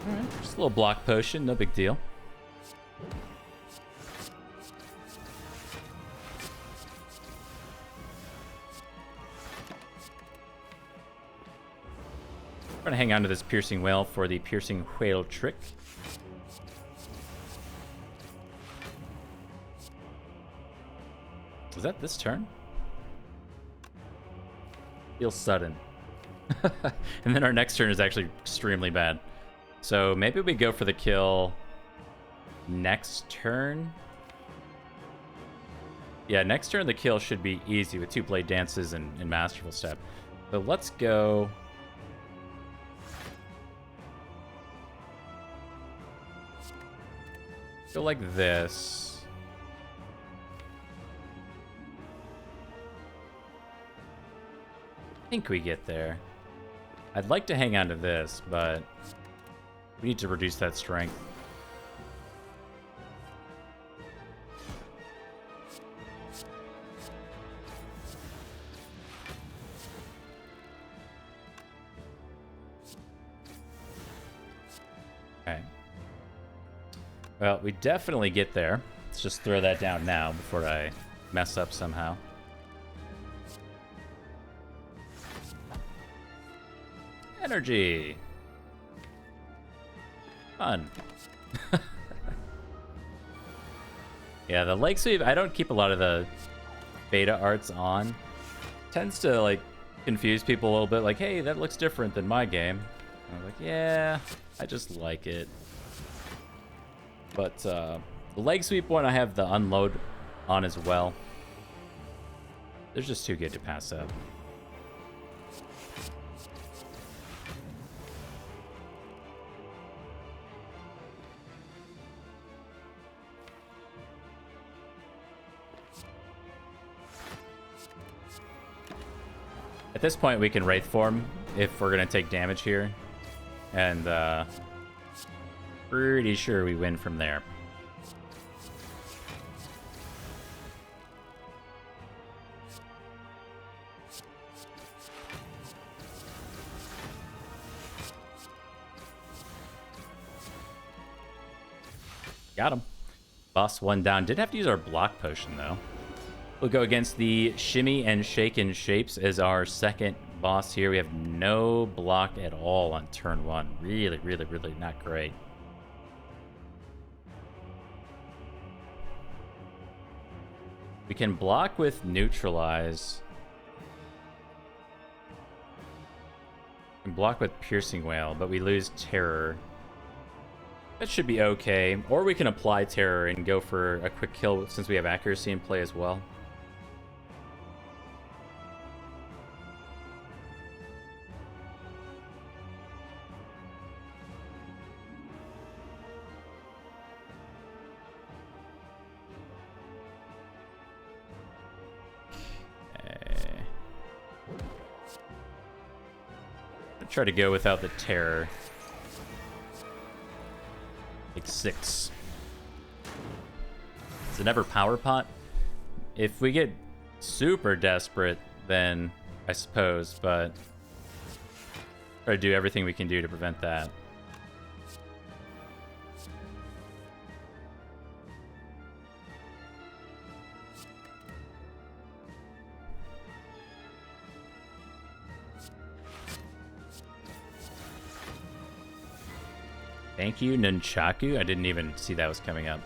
Alright, just a little block potion, no big deal. We're gonna hang on to this piercing whale for the piercing whale trick. Is that this turn? Feels sudden. And then our next turn is actually extremely bad. So maybe we go for the kill next turn. Yeah, next turn the kill should be easy with 2 blade dances and masterful step. So let's go. Go like this. I think we get there. I'd like to hang on to this, but we need to reduce that strength. Okay. Well, we definitely get there. Let's just throw that down now before I mess up somehow. Energy. Fun. Yeah, the leg sweep, I don't keep a lot of the beta arts on. Tends to like confuse people a little bit, like, hey, that looks different than my game. And I'm like, yeah, I just like it. But the leg sweep one, I have the unload on as well. They're just too good to pass up. At this point, we can Wraith Form if we're going to take damage here. And pretty sure we win from there. Got him. Boss 1 down. Did have to use our block potion, though. We'll go against the Shimmy and Shaken Shapes as our second boss here. We have no block at all on turn 1. Really, really, really not great. We can block with Neutralize. We can block with Piercing Wail, but we lose Terror. That should be okay. Or we can apply Terror and go for a quick kill since we have accuracy in play as well. Try to go without the Terror. Like 6. Is it ever Power Pot? If we get super desperate, then I suppose, but try to do everything we can do to prevent that. Thank you, Nunchaku. I didn't even see that was coming up.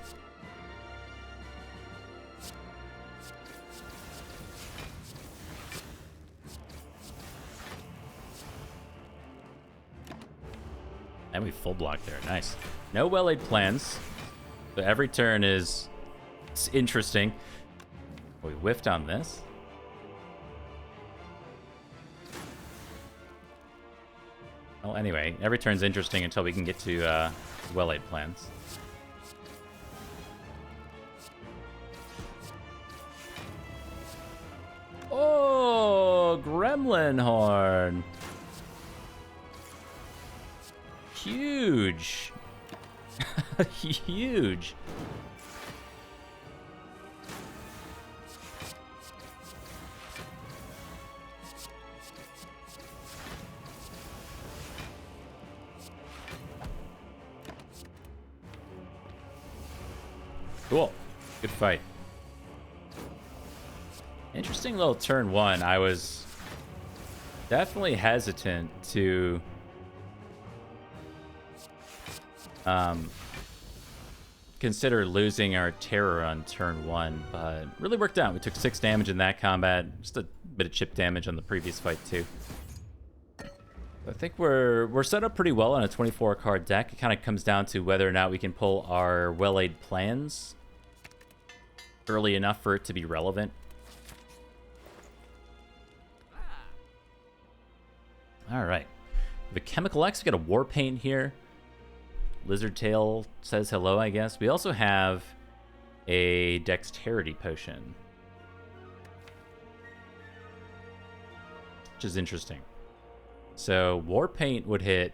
And we full block there. Nice. No well-laid plans. So every turn is interesting. We whiffed on this. Well, anyway, every turn's interesting until we can get to well-laid plans. Oh, Gremlin Horn. Huge. Huge. Cool. Good fight. Interesting little turn one. I was definitely hesitant to consider losing our terror on turn one, but really worked out. We took 6 damage in that combat, just a bit of chip damage on the previous fight too. I think we're set up pretty well on a 24 card deck. It kind of comes down to whether or not we can pull our well-laid plans early enough for it to be relevant. All right, the Chemical X, we got a War Paint here. Lizard Tail says hello, I guess. We also have a Dexterity Potion, which is interesting. So War Paint would hit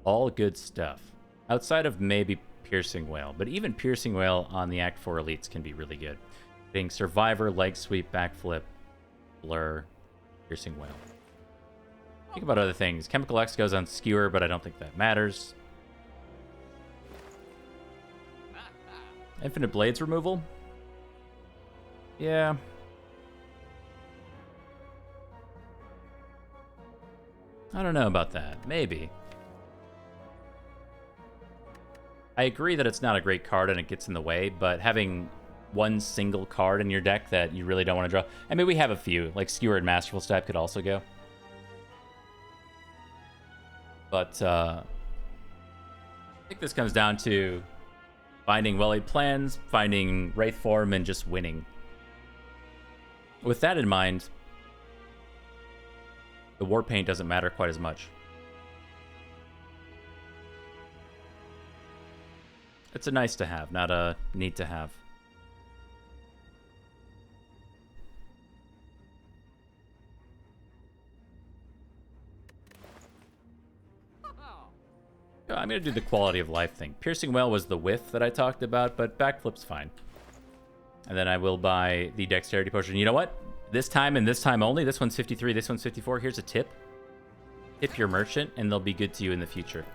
all good stuff, outside of maybe Piercing Wail. But even Piercing Wail on the Act 4 elites can be really good. Being Survivor, Leg Sweep, Backflip, Blur, Piercing Wail. Think about other things. Chemical X goes on Skewer, but I don't think that matters. Infinite Blades removal? Yeah. I don't know about that. Maybe. I agree that it's not a great card and it gets in the way, but having one single card in your deck that you really don't want to draw... I mean, we have a few. Like Skewer and Masterful Step could also go. But I think this comes down to finding well-laid plans, finding Wraith Form, and just winning. With that in mind, the War Paint doesn't matter quite as much. It's a nice to have, not a need to have. I'm going to do the quality of life thing. Piercing Wail was the whiff that I talked about, but Backflip's fine. And then I will buy the Dexterity Potion. You know what? This time and this time only, this one's 53, this one's 54. Here's a tip. Tip your merchant, and they'll be good to you in the future.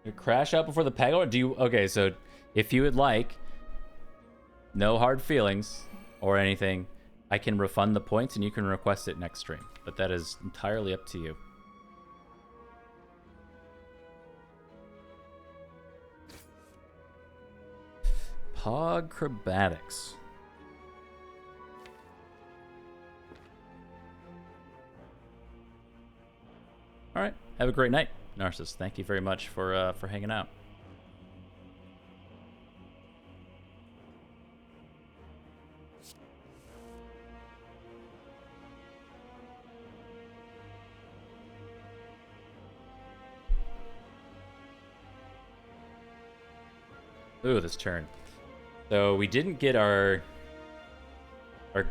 You crash out before the Peggle? Do you... Okay, so if you would like, no hard feelings or anything, I can refund the points and you can request it next stream. But that is entirely up to you. Pograbatics. All right, have a great night, Narcissus. Thank you very much for hanging out. Ooh, this turn. So we didn't get our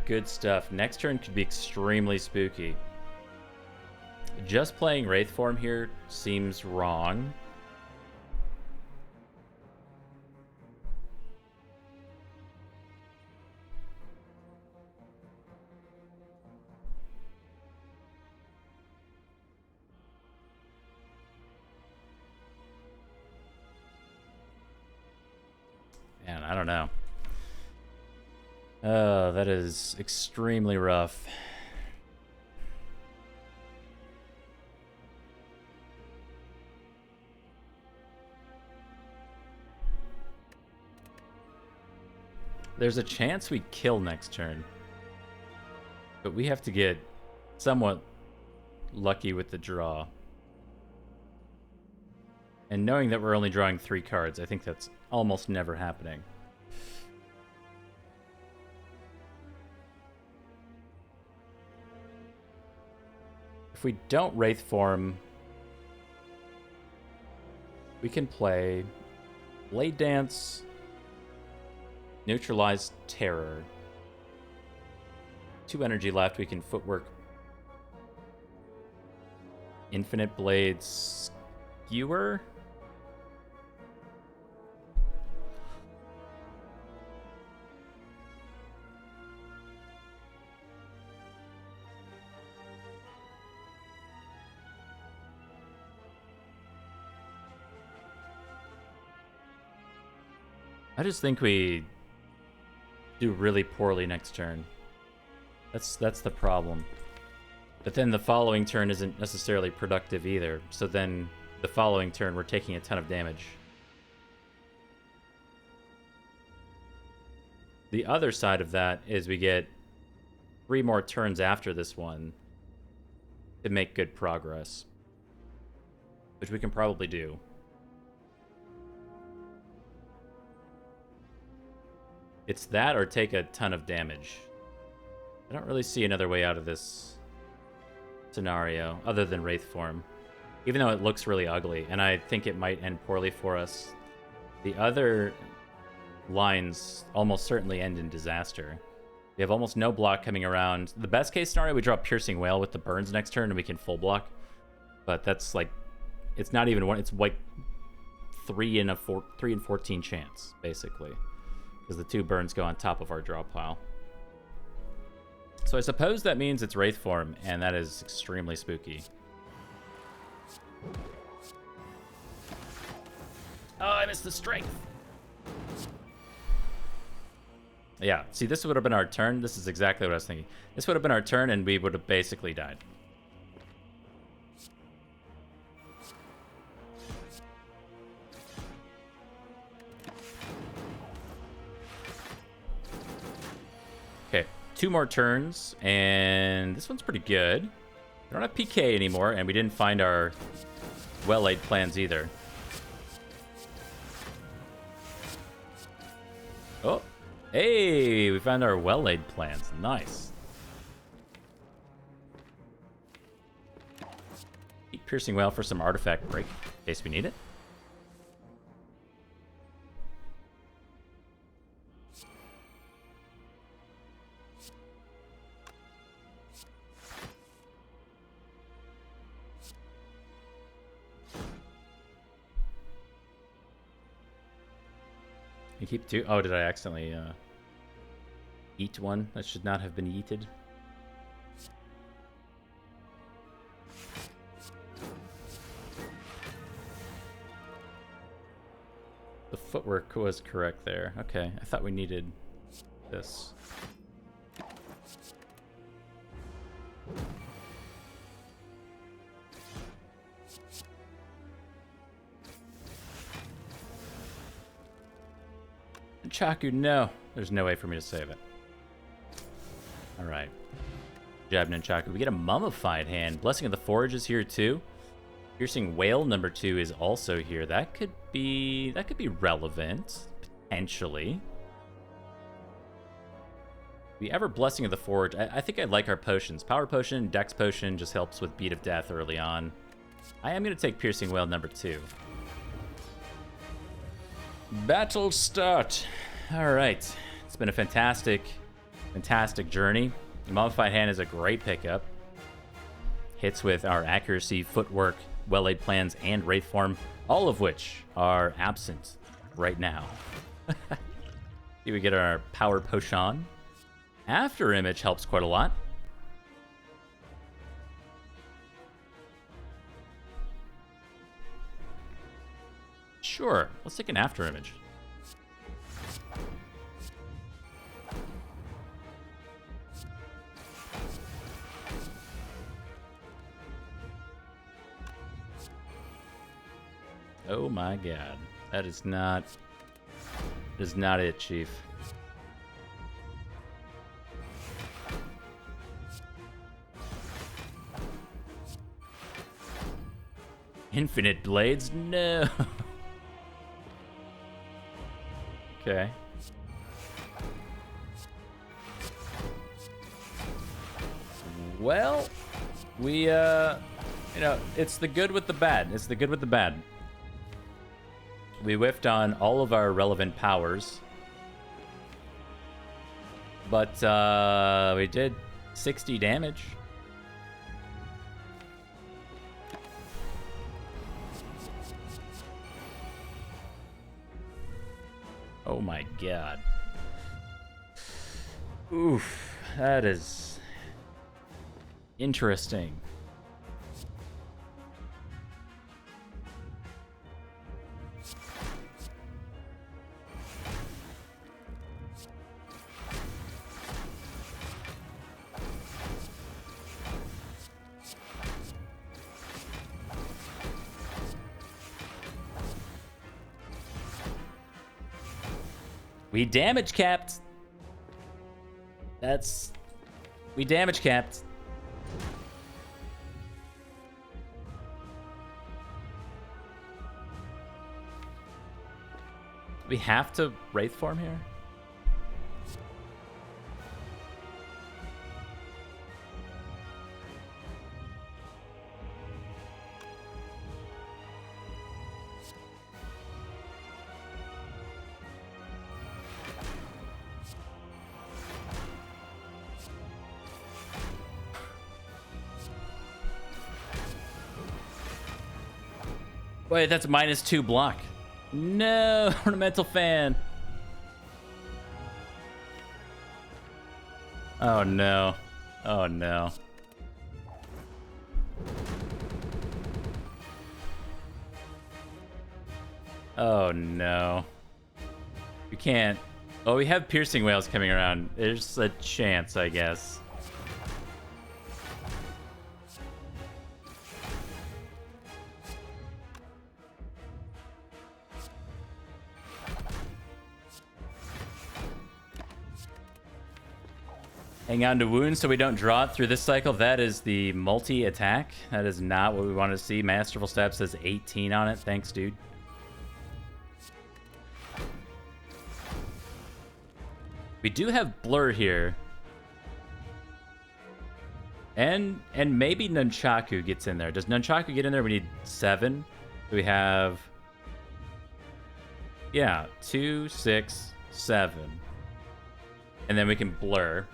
good stuff. Next turn could be extremely spooky. Just playing Wraith Form here seems wrong. Man, I don't know. Oh, that is extremely rough. There's a chance we kill next turn. But we have to get somewhat lucky with the draw. And knowing that we're only drawing 3 cards, I think that's almost never happening. If we don't Wraith form, we can play Blade Dance, Neutralize Terror. 2 energy left, we can Footwork, Infinite Blades, Skewer. I just think we do really poorly next turn. That's the problem. But then the following turn isn't necessarily productive either. So then the following turn we're taking a ton of damage. The other side of that is we get 3 more turns after this one to make good progress, which we can probably do. It's that or take a ton of damage. I don't really see another way out of this scenario other than Wraith form. Even though it looks really ugly, and I think it might end poorly for us. The other lines almost certainly end in disaster. We have almost no block coming around. The best case scenario, we draw Piercing Wail with the burns next turn and we can full block. But that's like, it's not even one, it's like 3 in 14 chance, basically. Because the 2 burns go on top of our draw pile. So I suppose that means it's Wraith form, and that is extremely spooky. Oh, I missed the strength. Yeah, see, this would have been our turn. This is exactly what I was thinking. This would have been our turn, and we would have basically died. Okay, 2 more turns, and this one's pretty good. We don't have PK anymore, and we didn't find our well-laid plans either. Oh, hey, we found our well-laid plans. Nice. Keep Piercing Wail for some artifact break, in case we need it. You keep 2. Oh, did I accidentally eat one that should not have been yeeted? The footwork was correct there. Okay, I thought we needed this. Chaku, no. There's no way for me to save it. Alright. Jab Nunchaku. We get a Mummified Hand. Blessing of the Forge is here too. Piercing Wail number 2 is also here. That could be relevant. Potentially. If we ever Blessing of the Forge, I think I like our potions. Power Potion, Dex Potion just helps with Beat of Death early on. I am going to take Piercing Wail number 2. Battle start. All right. It's been a fantastic journey. The Mummified Hand is a great pickup. Hits with our accuracy, footwork, well-laid plans, and Wraith form, all of which are absent right now. Here we get our Power Potion. After Image helps quite a lot. Sure, let's take an After Image. Oh my god. That is not it, Chief. Infinite blades? No. Okay. Well, we, you know, it's the good with the bad. It's the good with the bad. We whiffed on all of our relevant powers. But, we did 60 damage. Oh my god. Oof, that is interesting. We damage capped. We damage capped. We have to Wraith form here? Wait, that's -2 block. No, ornamental fan. Oh no. Oh no. Oh no. We can't. Oh, we have piercing whales coming around. There's a chance, I guess. Hang on to wounds so we don't draw it through this cycle. That is the multi-attack. That is not what we want to see. Masterful Step says 18 on it. Thanks, dude. We do have Blur here. And maybe Nunchaku gets in there. Does Nunchaku get in there? We need 7. We have... Yeah, 2, 6, 7. And then we can Blur.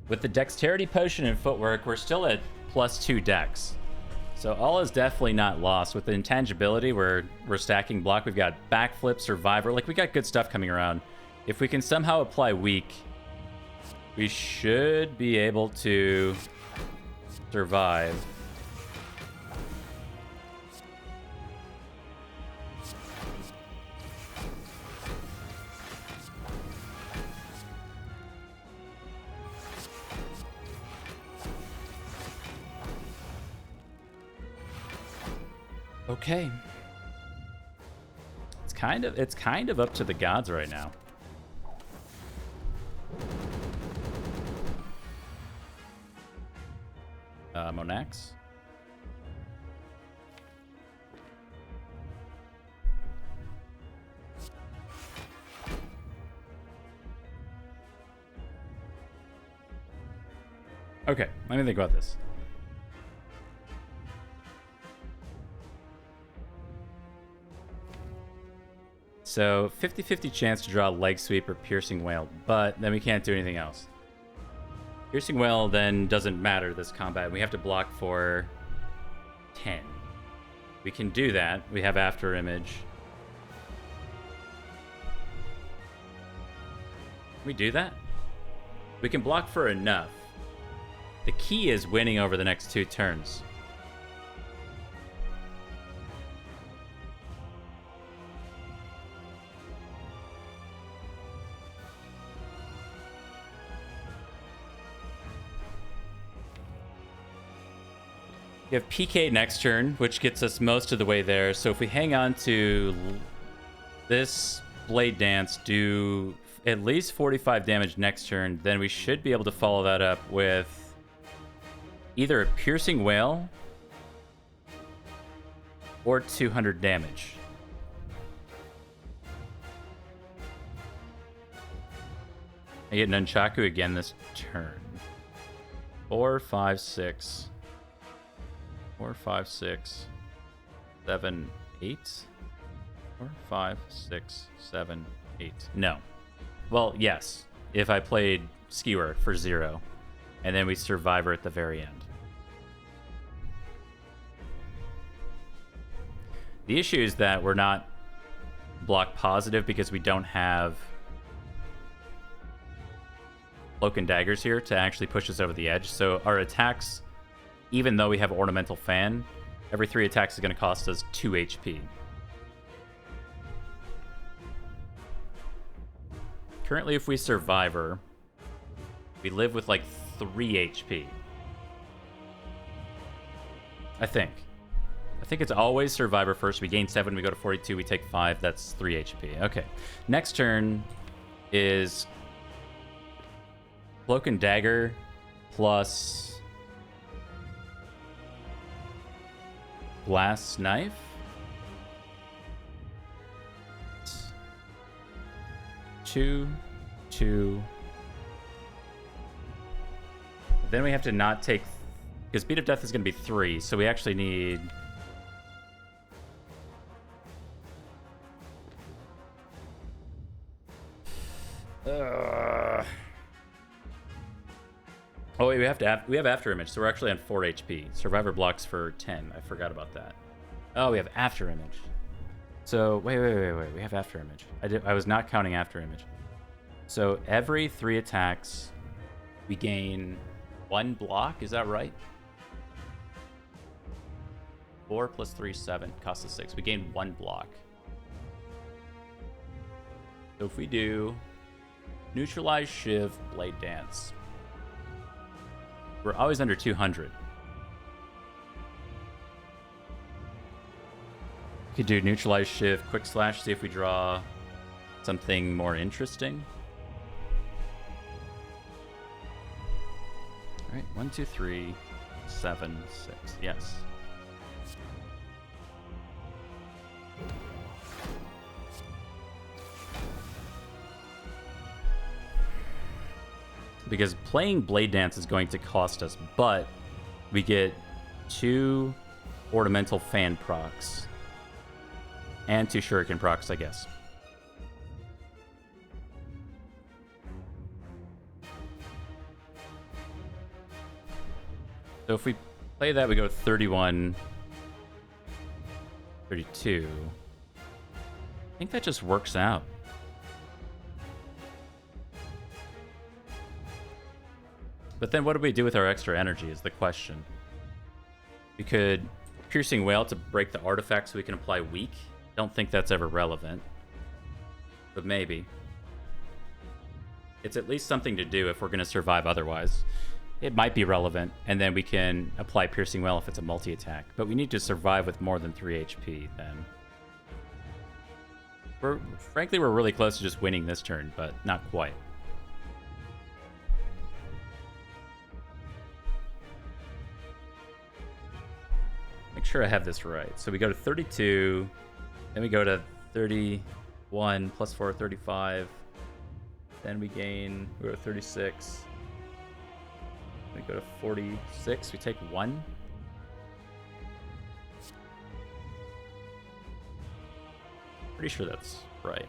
With the Dexterity Potion and Footwork, we're still at +2 Dex. So all is definitely not lost. With the Intangibility, we're stacking block. We've got Backflip, Survivor. Like, we got good stuff coming around. If we can somehow apply Weak, we should be able to survive. Okay. It's kind of up to the gods right now. Monax. Okay, let me think about this. So 50-50 chance to draw Leg Sweep or Piercing Wail, but then we can't do anything else. Piercing Wail then doesn't matter this combat. We have to block for 10. We can do that. We have After Image. Can we do that? We can block for enough. The key is winning over the next 2 turns. We have PK next turn, which gets us most of the way there. So if we hang on to this Blade Dance, do at least 45 damage next turn, then we should be able to follow that up with either a Piercing Wail or 200 damage. I get Nunchaku again this turn. 4, 5, 6. 4, 5, 6, 7, 8. 4, 5, 6, 7, 8. No. Well, yes. If I played Skewer for 0, and then we Survivor at the very end. The issue is that we're not block positive because we don't have Cloak and Daggers here to actually push us over the edge. So our attacks, even though we have Ornamental Fan, every 3 attacks is going to cost us 2 HP. Currently, if we Survivor, we live with like 3 HP. I think it's always Survivor first. We gain 7, we go to 42, we take 5. That's 3 HP. Okay. Next turn is Cloak and Dagger plus Glass Knife. Two. Then we have to not take, because Beat of Death is going to be 3, so we actually need Oh wait, we have After Image, so we're actually on 4 HP. Survivor blocks for 10. I forgot about that. Oh, we have After Image. So wait. We have After Image. I was not counting After Image. So every 3 attacks, we gain 1 block. Is that right? 4 plus 3, 7. Costs us 6. We gain 1 block. So if we do Neutralize, Shiv, Blade Dance, we're always under 200. We could do Neutralize, Shiv, Quick Slash, see if we draw something more interesting. All right, 1, 2, 3, 7, 6. Yes. Because playing Blade Dance is going to cost us, but we get 2 Ornamental Fan procs and 2 Shuriken procs, I guess. So if we play that, we go 31, 32. I think that just works out. But then what do we do with our extra energy is the question. We could Piercing Wail to break the artifact so we can apply Weak. Don't think that's ever relevant. But maybe. It's at least something to do if we're going to survive otherwise. It might be relevant, and then we can apply Piercing Wail if it's a multi-attack. But we need to survive with more than 3 HP then. Frankly, we're really close to just winning this turn, but not quite. Make sure I have this right. So we go to 32, then we go to 31, plus 4, 35. Then we go to 36. We go to 46, we take 1. Pretty sure that's right.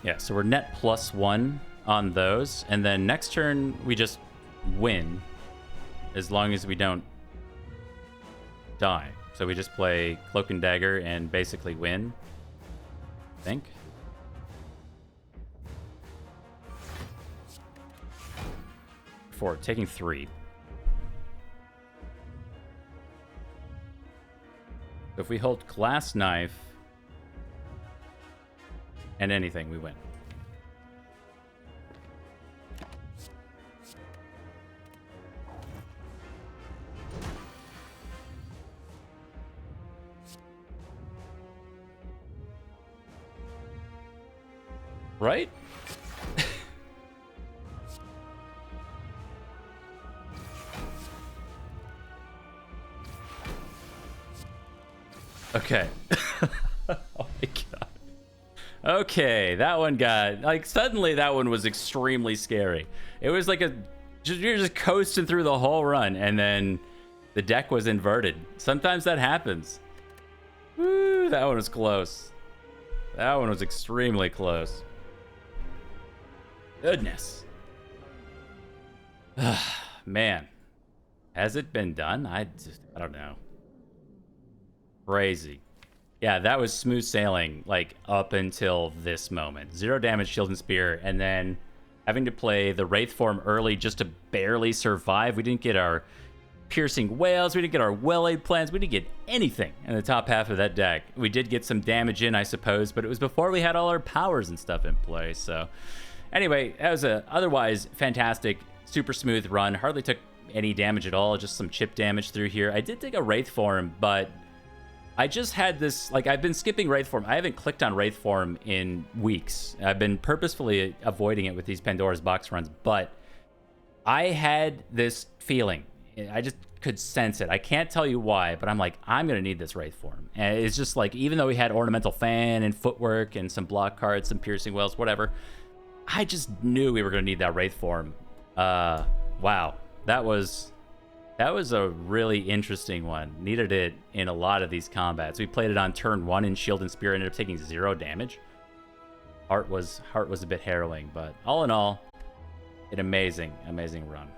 Yeah, so we're net +1 on those, and then next turn we just win as long as we don't die. So we just play Cloak and Dagger and basically win, I think. For taking 3. If we hold Glass Knife and anything, we win. Right? Okay. Oh my god. Okay, that one got, like, suddenly that one was extremely scary. It was like you're just coasting through the whole run, and then the deck was inverted. Sometimes that happens. Woo, that one was close. That one was extremely close. Goodness. Man. Has it been done? I don't know. Crazy. Yeah, that was smooth sailing, like, up until this moment. 0 damage, Shield and Spear, and then having to play the Wraith form early just to barely survive. We didn't get our Piercing Whales, we didn't get our Well-Laid Plans, we didn't get anything in the top half of that deck. We did get some damage in, I suppose, but it was before we had all our powers and stuff in play, so... Anyway, that was a otherwise fantastic, super smooth run. Hardly took any damage at all, just some chip damage through here. I did take a Wraith form, but I just had this, like, I've been skipping Wraith form. I haven't clicked on Wraith form in weeks. I've been purposefully avoiding it with these Pandora's Box runs, but I had this feeling. I just could sense it. I can't tell you why, but I'm like, I'm going to need this Wraith form. And it's just like, even though we had Ornamental Fan and Footwork and some block cards, some Piercing Whales, whatever, I just knew we were going to need that Wraith form. Wow. That was a really interesting one. Needed it in a lot of these combats. We played it on turn 1 in Shield and Spear, ended up taking 0 damage. Heart was a bit harrowing, but all in all, an amazing run.